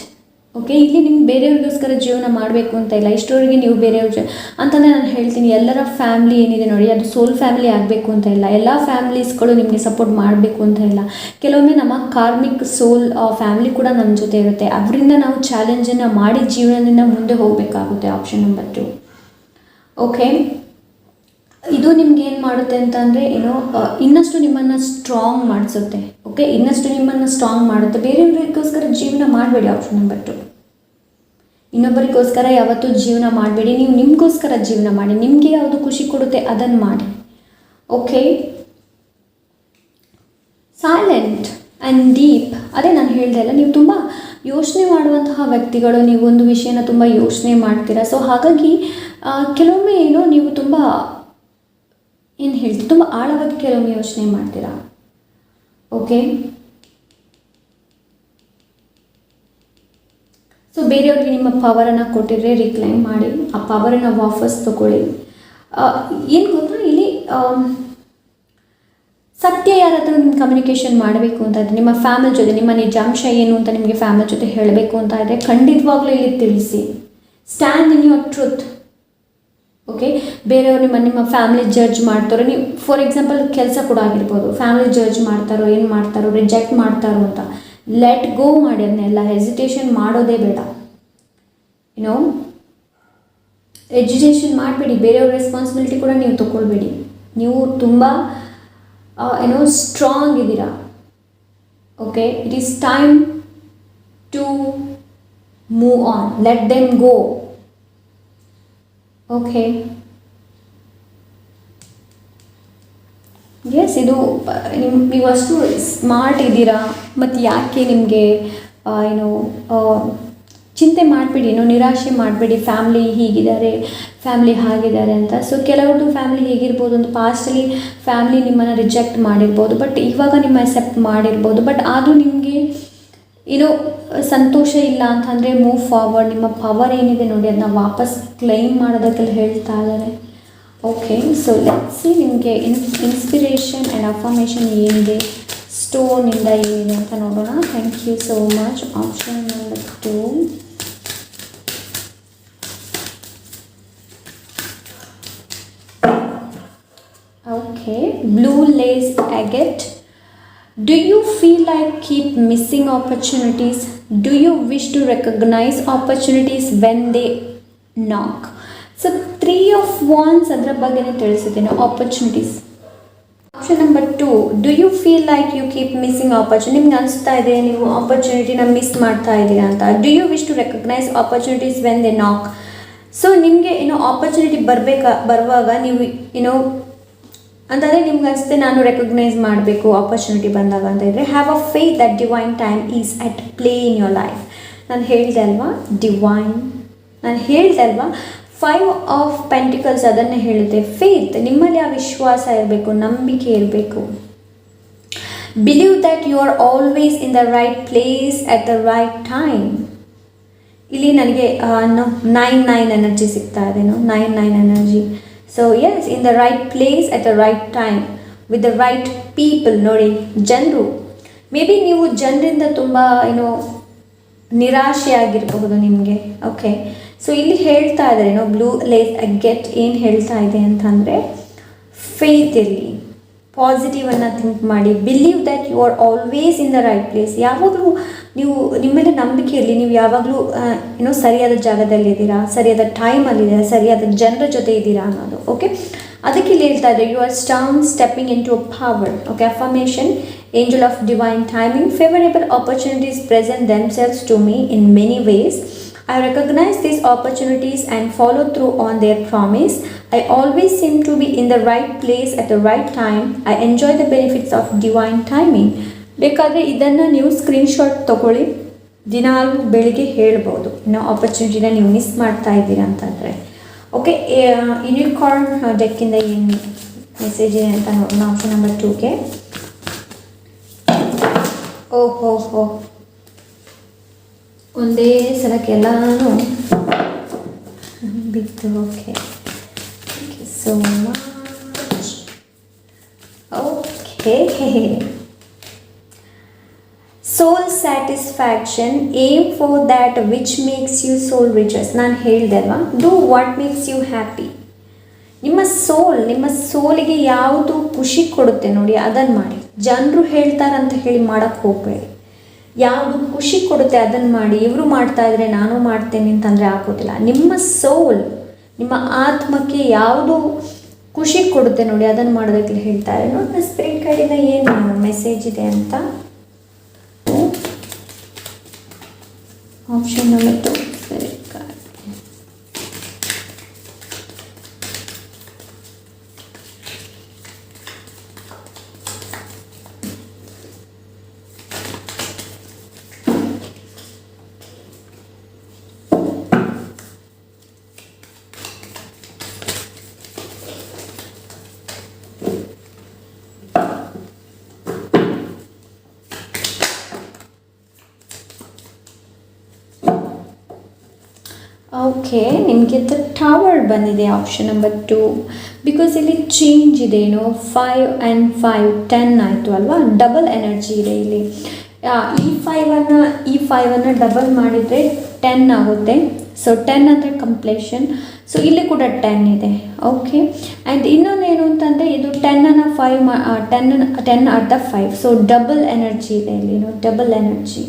Okay, ಇಲ್ಲಿ ನಿಮ್ಗೆ ಬೇರೆಯವ್ರಿಗೋಸ್ಕರ ಜೀವನ ಮಾಡಬೇಕು ಅಂತ ಇಲ್ಲ. ಇಷ್ಟರವರೆಗೆ ನೀವು ಬೇರೆಯವ್ರ ಅಂತಂದರೆ ನಾನು ಹೇಳ್ತೀನಿ ಎಲ್ಲರ ಫ್ಯಾಮ್ಲಿ ಏನಿದೆ ನೋಡಿ ಅದು ಸೋಲ್ ಫ್ಯಾಮಿಲಿ ಆಗಬೇಕು ಅಂತ ಇಲ್ಲ. ಎಲ್ಲ ಫ್ಯಾಮ್ಲೀಸ್ಗಳು ನಿಮಗೆ ಸಪೋರ್ಟ್ ಮಾಡಬೇಕು ಅಂತ ಇಲ್ಲ. ಕೆಲವೊಮ್ಮೆ ನಮ್ಮ ಕಾರ್ಮಿಕ್ ಸೋಲ್ ಫ್ಯಾಮಿಲಿ ಕೂಡ ನಮ್ಮ ಜೊತೆ ಇರುತ್ತೆ. ಅದರಿಂದ ನಾವು ಚಾಲೆಂಜನ್ನು ಮಾಡಿ ಜೀವನದಿಂದ ಮುಂದೆ ಹೋಗಬೇಕಾಗುತ್ತೆ. Option number 2. ಓಕೆ, ಇದು ನಿಮ್ಗೆ ಏನು ಮಾಡುತ್ತೆ ಅಂತಂದರೆ ಇನ್ನಷ್ಟು ನಿಮ್ಮನ್ನು ಸ್ಟ್ರಾಂಗ್ ಮಾಡಿಸುತ್ತೆ. ಓಕೆ, ಇನ್ನಷ್ಟು ನಿಮ್ಮನ್ನು ಸ್ಟ್ರಾಂಗ್ ಮಾಡುತ್ತೆ. ಬೇರೆಯವರಿಗೋಸ್ಕರ ಜೀವನ ಮಾಡಬೇಡಿ. Option number 2. ಇನ್ನೊಬ್ಬರಿಗೋಸ್ಕರ ಯಾವತ್ತೂ ಜೀವನ ಮಾಡಬೇಡಿ. ನೀವು ನಿಮಗೋಸ್ಕರ ಜೀವನ ಮಾಡಿ. ನಿಮಗೆ ಯಾವುದು ಖುಷಿ ಕೊಡುತ್ತೆ ಅದನ್ನು ಮಾಡಿ. Okay, silent and deep. ಅದೇ ನಾನು ಹೇಳಿದೆ ಅಲ್ಲ, ನೀವು ತುಂಬ ಯೋಚನೆ ಮಾಡುವಂತಹ ವ್ಯಕ್ತಿಗಳು. ನೀವು ಒಂದು ವಿಷಯನ ತುಂಬ ಯೋಚನೆ ಮಾಡ್ತೀರಾ. ಸೊ ಹಾಗಾಗಿ ಕೆಲವೊಮ್ಮೆ ನೀವು ತುಂಬ ತುಂಬ ಆಳವಾಗಿ ಕೆಲವೊಮ್ಮೆ ಯೋಚನೆ ಮಾಡ್ತೀರಾ. ಓಕೆ, ಸೊ ಬೇರೆಯವ್ರಿಗೆ ನಿಮ್ಮ ಪವರನ್ನು ಕೊಟ್ಟಿದ್ರೆ ರಿಕ್ಲೈಮ್ ಮಾಡಿ, ಆ ಪವರನ್ನು ವಾಪಸ್ ತಗೊಳ್ಳಿ. ಏನು ಗೊತ್ತಾ, ಇಲ್ಲಿ ಸತ್ಯ ಯಾರ ಹತ್ರ ನಿಮ್ಮ ಕಮ್ಯುನಿಕೇಷನ್ ಮಾಡಬೇಕು ಅಂತ ಇದ್ದರೆ ನಿಮ್ಮ ಫ್ಯಾಮಿಲಿ ಜೊತೆ, ನಿಮ್ಮ ನಿಜಾಂಶ ಏನು ಅಂತ ನಿಮಗೆ ಫ್ಯಾಮಿಲಿ ಜೊತೆ ಹೇಳಬೇಕು ಅಂತ ಇದ್ದರೆ ಖಂಡಿತವಾಗ್ಲೂ ಇಲ್ಲಿ ತಿಳಿಸಿ. Stand in your truth. Okay, ಬೇರೆಯವರು ನಿಮ್ಮ ಫ್ಯಾಮಿಲಿ ಜಡ್ಜ್ ಮಾಡ್ತಾರೋ, ನೀವು ಫಾರ್ ಎಕ್ಸಾಂಪಲ್ ಕೆಲಸ ಕೂಡ ಆಗಿರ್ಬೋದು, ಫ್ಯಾಮಿಲಿ ಜಡ್ಜ್ ಮಾಡ್ತಾರೋ, ಏನು ಮಾಡ್ತಾರೋ, ರಿಜೆಕ್ಟ್ ಮಾಡ್ತಾರೋ ಅಂತ ಲೆಟ್ ಗೋ ಮಾಡಿ. ಅದನ್ನೆಲ್ಲ ಹೆಸಿಟೇಷನ್ ಮಾಡೋದೇ ಬೇಡ. ಎಜುಕೇಷನ್ ಮಾಡಬೇಡಿ. ಬೇರೆಯವ್ರ ರೆಸ್ಪಾನ್ಸಿಬಿಲಿಟಿ ಕೂಡ ನೀವು ತಗೊಳ್ಬೇಡಿ. ನೀವು ತುಂಬ ಸ್ಟ್ರಾಂಗ್ ಇದ್ದೀರಾ. Okay, it is time to move on. Let them go. Okay, yes, ಇದು ನೀವಷ್ಟು ಸ್ಮಾರ್ಟ್ ಇದ್ದೀರಾ. ಮತ್ತು ಯಾಕೆ ನಿಮಗೆ ಚಿಂತೆ ಮಾಡಬೇಡಿ, ನಿರಾಶೆ ಮಾಡಬೇಡಿ. ಫ್ಯಾಮ್ಲಿ ಹೀಗಿದ್ದಾರೆ, ಫ್ಯಾಮ್ಲಿ ಹಾಗಿದ್ದಾರೆ ಅಂತ. ಸೊ ಕೆಲವ್ರದ್ದು ಫ್ಯಾಮ್ಲಿ ಹೇಗಿರ್ಬೋದು ಅಂತ ಪಾಸ್ಟಲ್ಲಿ ಫ್ಯಾಮ್ಲಿ ನಿಮ್ಮನ್ನು ರಿಜೆಕ್ಟ್ ಮಾಡಿರ್ಬೋದು, ಬಟ್ ಇವಾಗ ನಿಮ್ಮ ಅಕ್ಸೆಪ್ಟ್ ಮಾಡಿರ್ಬೋದು. ಬಟ್ ಆದರೂ ನಿಮಗೆ ಸಂತೋಷ ಇಲ್ಲ ಅಂತಂದರೆ ಮೂವ್ ಫಾರ್ವರ್ಡ್. ನಿಮ್ಮ ಪವರ್ ಏನಿದೆ ನೋಡಿ ಅದನ್ನ ವಾಪಸ್ ಕ್ಲೈಮ್ ಮಾಡೋದಕ್ಕೆಲ್ಲ ಹೇಳ್ತಾ ಇದ್ದಾರೆ. ಓಕೆ, ಸೊ ಲೆಟ್ಸ್ ಸಿ ನಿಮಗೆ ಇನ್ಸ್ಪಿರೇಷನ್ ಆ್ಯಂಡ್ ಅಫರ್ಮೇಷನ್ ಏನಿದೆ, ಸ್ಟೋನಿಂದ ಏನಿದೆ ಅಂತ ನೋಡೋಣ. Thank you so much. Option number 2. Okay, blue lace agate. Do you feel like keep missing opportunities? Do you wish to recognize opportunities when they knock? So 3 of wands ಅದರ ಬಗ್ಗೆನೇ ತಿಳಿಸಿದ್ದೇನೆ, opportunities. Option number 2, do you feel like you keep missing opportunity, ನಿಮ್ಗೆ ಅನಿಸ್ತಾ ಇದೆ ನೀವು ಆಪರ್ಚುನಿಟಿನ miss ಮಾಡ್ತಾ ಇದ್ದೀರಾ ಅಂತ. Do you wish to recognise opportunities when they knock. So ನಿಮಗೆ ಏನೋ ಆಪರ್ಚುನಿಟಿ ಬರುವಾಗ ನೀವು ಏನೋ ಅಂತಂದರೆ ನಿಮ್ಗೆ ಅನಿಸುತ್ತೆ ನಾನು ರೆಕಗ್ನೈಸ್ ಮಾಡಬೇಕು ಆಪರ್ಚುನಿಟಿ ಬಂದಾಗ ಅಂತ ಇದ್ದರೆ, have a faith that divine time is at play in your life. ನಾನು ಹೇಳಿದೆ ಅಲ್ವಾ ನಾನು ಹೇಳಿದೆ ಅಲ್ವಾ 5 ಆಫ್ ಪೆಂಟಿಕಲ್ಸ್ ಅದನ್ನೇ ಹೇಳುತ್ತೆ. ಫೇತ್, ನಿಮ್ಮಲ್ಲಿ ಆ ವಿಶ್ವಾಸ ಇರಬೇಕು, ನಂಬಿಕೆ ಇರಬೇಕು. Believe that you are always in the right place at the right time. ಇಲ್ಲಿ ನನಗೆ 9 ಎನರ್ಜಿ ಸಿಗ್ತಾ ಇದೆ, 9 energy. So yes, in the right place at the right time with the right people. ನೋಡಿ, ಜನರು, ಮೇ ಬಿ ನೀವು ಜನರಿಂದ ತುಂಬ ನಿರಾಶೆ ಆಗಿರಬಹುದು ನಿಮಗೆ. ಓಕೆ, ಸೊ ಇಲ್ಲಿ ಹೇಳ್ತಾ ಇದ್ದಾರೆ ಬ್ಲೂ ಲೇಸ್ agate ಏನು ಹೇಳ್ತಾ ಇದೆ ಅಂತಂದರೆ, ಫೇತ್ ಇರಲಿ, ಪಾಸಿಟಿವನ್ನು ಥಿಂಕ್ ಮಾಡಿ, believe that you are always in the right place. ಯಾವಾಗಲೂ ನೀವು ನಿಮ್ಮ ಮೇಲೆ ನಂಬಿಕೆ ಇರಲಿ, ನೀವು ಯಾವಾಗಲೂ ಸರಿಯಾದ ಜಾಗದಲ್ಲಿ ಇದ್ದೀರಾ, ಸರಿಯಾದ ಟೈಮಲ್ಲಿದ್ದೀರಾ, ಸರಿಯಾದ ಜನರ ಜೊತೆ ಇದ್ದೀರಾ ಅನ್ನೋದು. ಓಕೆ, ಅದಕ್ಕೆ ಇಲ್ಲಿ ಹೇಳ್ತಾ ಇದ್ದಾರೆ, you are stepping into a power. Okay, affirmation, angel of divine timing, favorable opportunities present themselves to me in many ways. I recognize these opportunities and follow through on their promise. I always seem to be in the right place at the right time. I enjoy the benefits of divine timing. ಬೇಕಾದರೆ ಇದನ್ನು ನೀವು screenshot ತೊಗೊಳ್ಳಿ, ದಿನಾಲೂ ಬೆಳಿಗ್ಗೆ ಹೇಳ್ಬೋದು ಆಪರ್ಚುನಿಟಿನ ನೀವು miss ಮಾಡ್ತಾ ಇದ್ದೀರಾ ಅಂತಂದರೆ. ಓಕೆ, ಯೂನಿಕಾರ್ನ್ ಡೆಕ್ಕಿಂದ ಏನು ಮೆಸೇಜ್ ಇದೆ ಅಂತ ನೋಡೋಣ. ಆಪ್ಷನ್ ನಂಬರ್ 2ಗೆ ಓಹೋ ಒಂದೇ ಸಲಕ್ಕೆ ಎಲ್ಲಾನು ಬಿತ್ತು. Okay, so much. Okay, soul satisfaction, aim for that which makes you soul riches. ನಾನು ಹೇಳಿದೆ ಅಲ್ವಾ, do what makes you happy. ನಿಮ್ಮ ಸೋಲಿಗೆ ಯಾವುದು ಖುಷಿ ಕೊಡುತ್ತೆ ನೋಡಿ ಅದನ್ನು ಮಾಡಿ. ಜನರು ಹೇಳ್ತಾರಂತ ಹೇಳಿ ಮಾಡೋಕ್ಕೆ ಹೋಗಬೇಡಿ. ಯಾವುದು ಖುಷಿ ಕೊಡುತ್ತೆ ಅದನ್ನು ಮಾಡಿ. ಇವರು ಮಾಡ್ತಾ ಇದ್ರೆ ನಾನು ಮಾಡ್ತೇನೆ ಅಂತಂದರೆ ಆಗೋದಿಲ್ಲ. ನಿಮ್ಮ ಸೋಲ್, ನಿಮ್ಮ ಆತ್ಮಕ್ಕೆ ಯಾವುದು ಖುಷಿ ಕೊಡುತ್ತೆ ನೋಡಿ ಅದನ್ನು ಮಾಡೋದಕ್ಕೆ ಹೇಳ್ತಾರೆ. ನೋಡಿ, ಸ್ಪಿರಿಟ್ ಕಡೆಯಿಂದ ಏನು ಮೆಸೇಜ್ ಇದೆ ಅಂತ. Option number 2, spirit card. Okay, ನಿಮಗೆ ಟವರ್ ಬಂದಿದೆ ಆಪ್ಷನ್ ನಂಬರ್ 2. ಬಿಕಾಸ್ ಇಲ್ಲಿ ಚೇಂಜ್ ಇದೆ, 5 and 5 10 ಆಯಿತು ಅಲ್ವಾ, ಡಬಲ್ ಎನರ್ಜಿ ಇದೆ ಇಲ್ಲಿ. ಈ 5ಅನ್ನು ಡಬಲ್ ಮಾಡಿದರೆ 10 ಆಗುತ್ತೆ. ಸೊ 10 ಅಂದರೆ ಕಂಪ್ಲೀಷನ್. ಸೊ ಇಲ್ಲಿ ಕೂಡ 10 ಇದೆ. ಓಕೆ, ಆ್ಯಂಡ್ ಇನ್ನೊಂದೇನು ಅಂತಂದರೆ ಇದು 10ಅನ್ನು 10 ಅರ್ಧ 5. ಸೊ ಡಬಲ್ ಎನರ್ಜಿ ಇದೆ ಇಲ್ಲಿ, ಡಬಲ್ ಎನರ್ಜಿ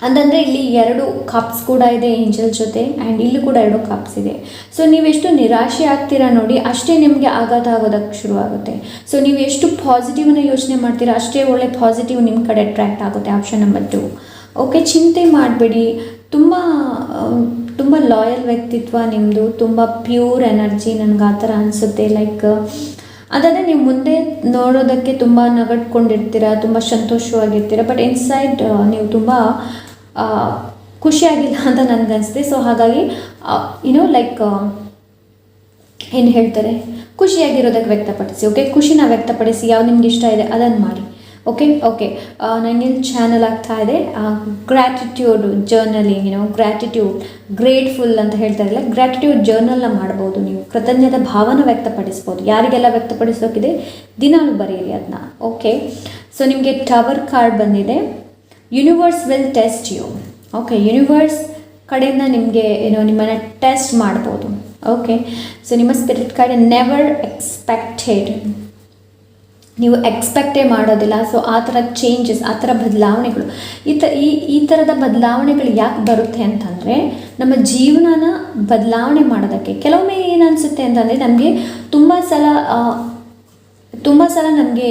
ಅಂತಂದರೆ ಇಲ್ಲಿ 2 ಕಪ್ಸ್ ಕೂಡ ಇದೆ ಏಂಜಲ್ ಜೊತೆ, ಆ್ಯಂಡ್ ಇಲ್ಲಿ ಕೂಡ 2 ಕಪ್ಸ್ ಇದೆ. ಸೊ ನೀವೆಷ್ಟು ನಿರಾಶೆ ಆಗ್ತೀರಾ ನೋಡಿ, ಅಷ್ಟೇ ನಿಮಗೆ ಆಘಾತ ಆಗೋದಕ್ಕೆ ಶುರು ಆಗುತ್ತೆ. ಸೊ ನೀವು ಎಷ್ಟು ಪಾಸಿಟಿವ್ನ ಯೋಚನೆ ಮಾಡ್ತೀರಾ ಅಷ್ಟೇ ಒಳ್ಳೆ ಪಾಸಿಟಿವ್ ನಿಮ್ಮ ಕಡೆ ಅಟ್ರ್ಯಾಕ್ಟ್ ಆಗುತ್ತೆ. Option number 2. ಓಕೆ, ಚಿಂತೆ ಮಾಡಬೇಡಿ. ತುಂಬ ಲಾಯಲ್ ವ್ಯಕ್ತಿತ್ವ ನಿಮ್ಮದು, ತುಂಬ ಪ್ಯೂರ್ ಎನರ್ಜಿ, ನನಗೆ ಆ ಥರ ಅನಿಸುತ್ತೆ. ಲೈಕ್ ಅದಾದರೆ ನೀವು ಮುಂದೆ ನೋಡೋದಕ್ಕೆ ತುಂಬ ನಗಡ್ಕೊಂಡಿರ್ತೀರ, ತುಂಬ ಸಂತೋಷವಾಗಿರ್ತೀರ, ಬಟ್ ಇನ್ಸೈಡ್ ನೀವು ತುಂಬ ಖುಷಿಯಾಗಿಲ್ಲ ಅಂತ ನನಗನ್ನಿಸುತ್ತೆ. ಸೊ ಹಾಗಾಗಿ ಲೈಕ್ ಏನು ಹೇಳ್ತಾರೆ, ಖುಷಿಯಾಗಿರೋದಕ್ಕೆ ವ್ಯಕ್ತಪಡಿಸಿ. ಓಕೆ, ಖುಷಿನ ವ್ಯಕ್ತಪಡಿಸಿ, ಯಾವ್ದು ನಿಮ್ಗೆ ಇಷ್ಟ ಇದೆ ಅದನ್ನು ಮಾಡಿ. ಓಕೆ ಓಕೆ ನನಗೆ ಚಾನಲ್ ಆಗ್ತಾ ಇದೆ ಗ್ರ್ಯಾಟಿಟ್ಯೂಡ್ ಜರ್ನಲಿಂಗ್, ಗ್ರ್ಯಾಟಿಟ್ಯೂಡ್, ಗ್ರೇಟ್ಫುಲ್ ಅಂತ ಹೇಳ್ತಾರಲ್ಲ, ಗ್ರ್ಯಾಟಿಟ್ಯೂಡ್ ಜರ್ನಲ್ನ ಮಾಡ್ಬೋದು. ನೀವು ಕೃತಜ್ಞತೆ ಭಾವನ ವ್ಯಕ್ತಪಡಿಸ್ಬೋದು. ಯಾರಿಗೆಲ್ಲ ವ್ಯಕ್ತಪಡಿಸೋಕಿದೆ ದಿನಾಲು ಬರೆಯಿರಿ ಅದನ್ನ. ಓಕೆ, ಸೊ ನಿಮಗೆ ಟವರ್ ಕಾರ್ಡ್ ಬಂದಿದೆ. Universe will test you. Okay, universe ಕಡೆಯಿಂದ ನಿಮಗೆ ನಿಮ್ಮನ್ನು ಟೆಸ್ಟ್ ಮಾಡ್ಬೋದು. ಓಕೆ, ಸೊ ನಿಮ್ಮ ಸ್ಪಿರಿಟ್ ಕಾರ್ಡ್ ನೆವರ್ ಎಕ್ಸ್ಪೆಕ್ಟೆಡ್, ನೀವು ಎಕ್ಸ್ಪೆಕ್ಟೇ ಮಾಡೋದಿಲ್ಲ. ಸೊ ಆ ಥರ ಚೇಂಜಸ್, ಆ ಥರ ಬದಲಾವಣೆಗಳು, ಈ ಥರದ ಬದಲಾವಣೆಗಳು ಯಾಕೆ ಬರುತ್ತೆ ಅಂತಂದರೆ ನಮ್ಮ ಜೀವನನ ಬದಲಾವಣೆ ಮಾಡೋದಕ್ಕೆ. ಕೆಲವೊಮ್ಮೆ ಏನು ಅನಿಸುತ್ತೆ ಅಂತಂದರೆ ನಮಗೆ ತುಂಬ ಸಲ ನಮಗೆ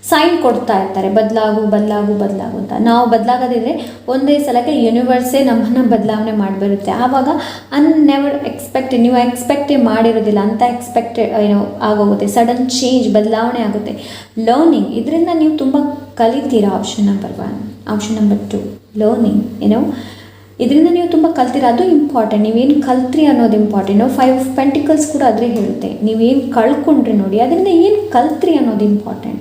ಸೈನ್ ಕೊಡ್ತಾ ಇರ್ತಾರೆ, ಬದಲಾಗು ಅಂತ. ನಾವು ಬದಲಾಗೋದಿದ್ರೆ ಒಂದೇ ಸಲಕ್ಕೆ ಯೂನಿವರ್ಸೇ ನಮ್ಮನ್ನು ಬದಲಾವಣೆ ಮಾಡಿಬಿಡುತ್ತೆ. ಆವಾಗ ನೆವರ್ ಎಕ್ಸ್ಪೆಕ್ಟೆಡ್, ನೀವು ಎಕ್ಸ್ಪೆಕ್ಟೇ ಮಾಡಿರೋದಿಲ್ಲ ಅಂತ ಆಗೋಗುತ್ತೆ. ಸಡನ್ ಚೇಂಜ್, ಬದಲಾವಣೆ ಆಗುತ್ತೆ. ಲರ್ನಿಂಗ್, ಇದರಿಂದ ನೀವು ತುಂಬ ಕಲಿತೀರಾ. Option number 1. Option number 2 learning, ಇದರಿಂದ ನೀವು ತುಂಬ ಕಲ್ತೀರ, ಅದು ಇಂಪಾರ್ಟೆಂಟ್. ನೀವೇನು ಕಲ್ತ್ರಿ ಅನ್ನೋದು ಇಂಪಾರ್ಟೆಂಟ್. 5 ಆಫ್ ಪೆಂಟಿಕಲ್ಸ್ ಕೂಡ ಅದೇ ಹೇಳುತ್ತೆ. ನೀವೇನು ಕಳ್ಕೊಂಡ್ರಿ ನೋಡಿ, ಅದರಿಂದ ಏನು ಕಲ್ತ್ರಿ ಅನ್ನೋದು ಇಂಪಾರ್ಟೆಂಟ್.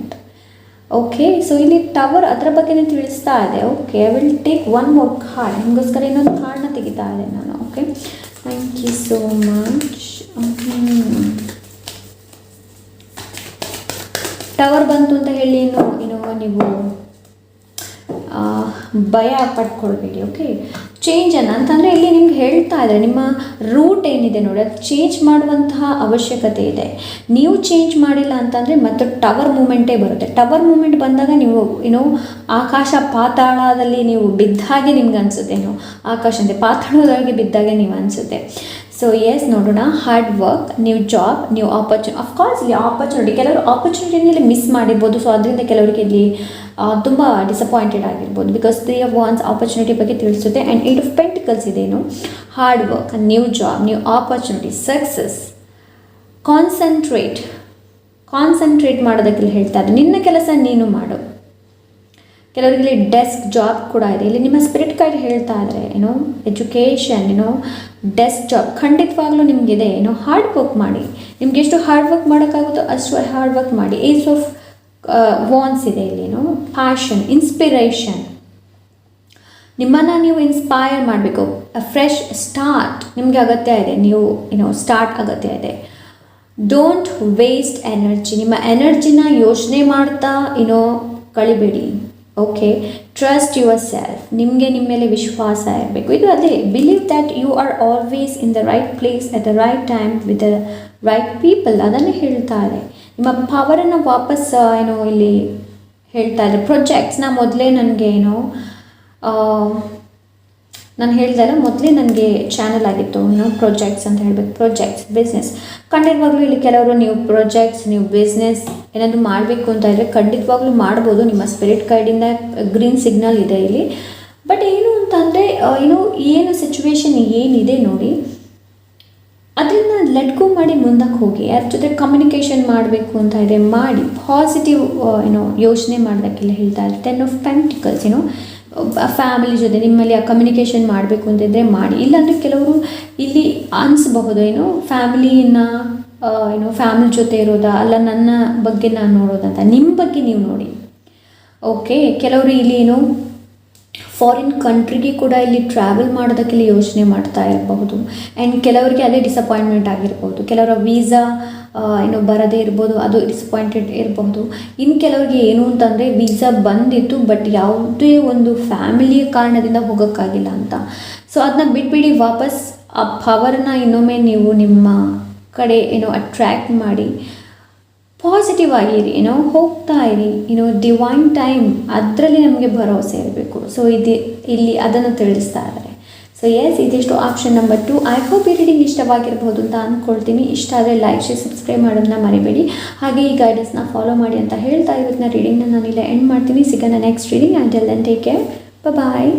ಓಕೆ, ಸೊ ಇಲ್ಲಿ ಟವರ್ ಅದರ ಬಗ್ಗೆನೇ ತಿಳಿಸ್ತಾ ಇದೆ. Okay, I will take 1 more card. ನಿಮಗೋಸ್ಕರ ಇನ್ನೊಂದು ಕಾರ್ಡ್ನ ತೆಗಿತಾ ಇದೆ ನಾನು. Okay, thank you so much. Tower ಬಂತು ಅಂತ ಹೇಳಿ ನೀವು ಭಯ ಪಡ್ಕೊಳ್ಬೇಡಿ. ಓಕೆ, ಚೇಂಜನ್ನು ಅಂತಂದರೆ ಇಲ್ಲಿ ನಿಮ್ಗೆ ಹೇಳ್ತಾ ಇದ್ದಾರೆ, ನಿಮ್ಮ ರೂಟ್ ಏನಿದೆ ನೋಡಿ ಅದು ಚೇಂಜ್ ಮಾಡುವಂತಹ ಅವಶ್ಯಕತೆ ಇದೆ. ನೀವು ಚೇಂಜ್ ಮಾಡಿಲ್ಲ ಅಂತಂದರೆ ಮತ್ತು ಟವರ್ ಮೂಮೆಂಟೇ ಬರುತ್ತೆ. ಟವರ್ ಮೂಮೆಂಟ್ ಬಂದಾಗ ನೀವು ಆಕಾಶ ಪಾತಾಳದಲ್ಲಿ ನೀವು ಬಿದ್ದಾಗೆ ನಿಮ್ಗೆ ಅನಿಸುತ್ತೆ. ಆಕಾಶ ಅಂದರೆ ಪಾತಾಳದೊಳಗೆ ಬಿದ್ದಾಗೆ ನೀವು ಅನಿಸುತ್ತೆ. ಸೊ ಎಸ್, ನೋಡೋಣ. Hard work, new job, new of course ಇಲ್ಲಿ ಆಪರ್ಚುನಿಟಿ, ಕೆಲವರು ಆಪರ್ಚುನಿಟಿನಲ್ಲಿ ಮಿಸ್ ಮಾಡಿರ್ಬೋದು. ಸೊ ಅದರಿಂದ ಕೆಲವರಿಗೆ ಇಲ್ಲಿ ತುಂಬ ಡಿಸಪಾಯಿಂಟೆಡ್ ಆಗಿರ್ಬೋದು. ಬಿಕಾಸ್ 3 of Wands ಆಪರ್ಚುನಿಟಿ ಬಗ್ಗೆ ತಿಳಿಸುತ್ತೆ. ಆ್ಯಂಡ್ 8 of Pentacles ಇದೇನು, hard work, new job, new opportunity, success. Concentrate ಮಾಡೋದಕ್ಕೆ ಹೇಳ್ತಾ ಇದ್ದಾರೆ. ನಿನ್ನ ಕೆಲಸ ನೀನು ಮಾಡು. ಕೆಲವರಿಗೆ ಇಲ್ಲಿ ಡೆಸ್ಕ್ ಜಾಬ್ ಕೂಡ ಇದೆ. ಇಲ್ಲಿ ನಿಮ್ಮ ಸ್ಪಿರಿಟ್ ಕಾರ್ಡ್ ಹೇಳ್ತಾ ಇದ್ದಾರೆ ಎಜುಕೇಷನ್, ಡೆಸ್ಕ್ ಜಾಬ್ ಖಂಡಿತವಾಗ್ಲೂ ನಿಮಗಿದೆ. ಹಾರ್ಡ್ ವರ್ಕ್ ಮಾಡಿ. ನಿಮ್ಗೆ ಎಷ್ಟು ಹಾರ್ಡ್ ವರ್ಕ್ ಮಾಡೋಕ್ಕಾಗುತ್ತೋ ಅಷ್ಟು ಹಾರ್ಡ್ ವರ್ಕ್ ಮಾಡಿ. ಏಸ್ ಆಫ್ ವಾನ್ಸ್ ಇದೆ ಇಲ್ಲಿ. ಪ್ಯಾಷನ್, ಇನ್ಸ್ಪಿರೇಷನ್, ನಿಮ್ಮನ್ನು ನೀವು ಇನ್ಸ್ಪೈರ್ ಮಾಡಬೇಕು. ಫ್ರೆಶ್ ಸ್ಟಾರ್ಟ್ ನಿಮಗೆ ಅಗತ್ಯ ಇದೆ. ನೀವು ಸ್ಟಾರ್ಟ್ ಅಗತ್ಯ ಇದೆ. Don't waste energy. ನಿಮ್ಮ ಎನರ್ಜಿನ ಯೋಚನೆ ಮಾಡ್ತಾ ಕಳಿಬೇಡಿ. Okay, trust yourself. ನಿಮಗೆ ನಿಮ್ಮ ಮೇಲೆ ವಿಶ್ವಾಸ ಇರಬೇಕು. ಇದು ಅದೇ, believe that you are always in the right place at the right time with the right people. ಅದನ್ನೇ ಹೇಳ್ತಾ ಇದೆ. ನಿಮ್ಮ ಪವರನ್ನು ವಾಪಸ್ ಇಲ್ಲಿ ಹೇಳ್ತಾ ಇದೆ. ಪ್ರೊಜೆಕ್ಟ್ಸ್ನ ಮೊದಲೇ ನನಗೆ ನಾನು ಹೇಳ್ದಲ್ಲ, ಮೊದಲೇ ನನಗೆ ಚಾನಲ್ ಆಗಿತ್ತು ಪ್ರೊಜೆಕ್ಟ್ಸ್ ಅಂತ ಹೇಳಬೇಕು. ಪ್ರೊಜೆಕ್ಟ್ಸ್, ಬಿಸ್ನೆಸ್ ಖಂಡಿತವಾಗ್ಲೂ ಇಲ್ಲಿ ಕೆಲವರು ನೀವು ಪ್ರೊಜೆಕ್ಟ್ಸ್, ನೀವು ಬಿಸ್ನೆಸ್ ಏನಾದರೂ ಮಾಡಬೇಕು ಅಂತ ಇದ್ದರೆ ಖಂಡಿತವಾಗ್ಲೂ ಮಾಡ್ಬೋದು. ನಿಮ್ಮ ಸ್ಪಿರಿಟ್ ಗೈಡಿಂದ ಗ್ರೀನ್ ಸಿಗ್ನಲ್ ಇದೆ ಇಲ್ಲಿ. ಬಟ್ ಏನು ಅಂತಂದರೆ ಏನು ಸಿಚುವೇಶನ್ ಏನಿದೆ ನೋಡಿ, ಅದನ್ನು ಲೆಟ್ ಗೋ ಮಾಡಿ ಮುಂದಕ್ಕೆ ಹೋಗಿ. ಯಾರ ಜೊತೆ ಕಮ್ಯುನಿಕೇಷನ್ ಮಾಡಬೇಕು ಅಂತ ಇದೆ, ಮಾಡಿ. ಪಾಸಿಟಿವ್ ಯೋಚನೆ ಮಾಡೋದಕ್ಕೆಲ್ಲ ಹೇಳ್ತಾ ಇದೆ. 10 of Pentacles, ಫ್ಯಾಮಿಲಿ ಜೊತೆ ನಿಮ್ಮಲ್ಲಿ ಆ ಕಮ್ಯುನಿಕೇಷನ್ ಮಾಡಬೇಕು ಅಂತಿದ್ದರೆ ಮಾಡಿ. ಇಲ್ಲಾಂದರೆ ಕೆಲವರು ಇಲ್ಲಿ ಅನಿಸ್ಬಹುದು ಫ್ಯಾಮಿಲಿಯನ್ನು ಫ್ಯಾಮಿಲಿ ಜೊತೆ ಇರೋದಾ, ಅಲ್ಲ ನನ್ನ ಬಗ್ಗೆ ನಾನು ನೋಡೋದಂತ. ನಿಮ್ಮ ಬಗ್ಗೆ ನೀವು ನೋಡಿ. ಓಕೆ, ಕೆಲವರು ಇಲ್ಲಿ ಫಾರಿನ್ ಕಂಟ್ರಿಗೆ ಕೂಡ ಇಲ್ಲಿ ಟ್ರಾವೆಲ್ ಮಾಡೋದಕ್ಕೆಲ್ಲ ಯೋಚನೆ ಮಾಡ್ತಾ ಇರಬಹುದು. ಆ್ಯಂಡ್ ಕೆಲವರಿಗೆ ಅದೇ ಡಿಸಪಾಯಿಂಟ್ಮೆಂಟ್ ಆಗಿರ್ಬೋದು. ಕೆಲವರ ವೀಸಾ ಬರದೇ ಇರ್ಬೋದು, ಅದು ಡಿಸಪಾಯಿಂಟೆಡ್ ಇರಬಹುದು. ಇನ್ನು ಕೆಲವರಿಗೆ ಏನು ಅಂತಂದರೆ ವೀಸಾ ಬಂದಿತ್ತು ಬಟ್ ಯಾವುದೇ ಒಂದು ಫ್ಯಾಮಿಲಿಯ ಕಾರಣದಿಂದ ಹೋಗೋಕ್ಕಾಗಿಲ್ಲ ಅಂತ. ಸೊ ಅದನ್ನ ಬಿಟ್ಬಿಡಿ. ವಾಪಸ್ ಆ ಪವರನ್ನ ಇನ್ನೊಮ್ಮೆ ನೀವು ನಿಮ್ಮ ಕಡೆ ಅಟ್ರ್ಯಾಕ್ಟ್ ಮಾಡಿ ಪಾಸಿಟಿವ್ ಆಗಿರಿ, ಹೋಗ್ತಾ ಇರಿ. ಡಿವೈನ್ ಟೈಮ್ ಅದರಲ್ಲಿ ನಮಗೆ ಭರವಸೆ ಇರಬೇಕು. ಸೊ ಇಲ್ಲಿ ಅದನ್ನು ತಿಳಿಸ್ತಾ ಇದ್ದಾರೆ. ಸೊ ಎಸ್, ಇದಿಷ್ಟು ಆಪ್ಷನ್ ನಂಬರ್ 2. ಐ ಹೋಪ್ ಈ ರೀಡಿಂಗ್ ಇಷ್ಟವಾಗಿರ್ಬೋದು ಅಂತ ಅಂದ್ಕೊಳ್ತೀನಿ. ಇಷ್ಟ ಆದರೆ ಲೈಕ್, ಶೇರ್, ಸಬ್ಸ್ಕ್ರೈಬ್ ಮಾಡೋದನ್ನ ಮರಿಬೇಡಿ. ಹಾಗೆ ಈ ಗೈಡೆನ್ಸ್ನ ಫಾಲೋ ಮಾಡಿ ಅಂತ ಹೇಳ್ತಾ ಇವತ್ತಿನ ರೀಡಿಂಗ್ನ ನಾನಿಲ್ಲ ಎಂಡ್ ಮಾಡ್ತೀನಿ. ಸಿಗೋಣ next reading. Until then take care, ಬಾಯ್.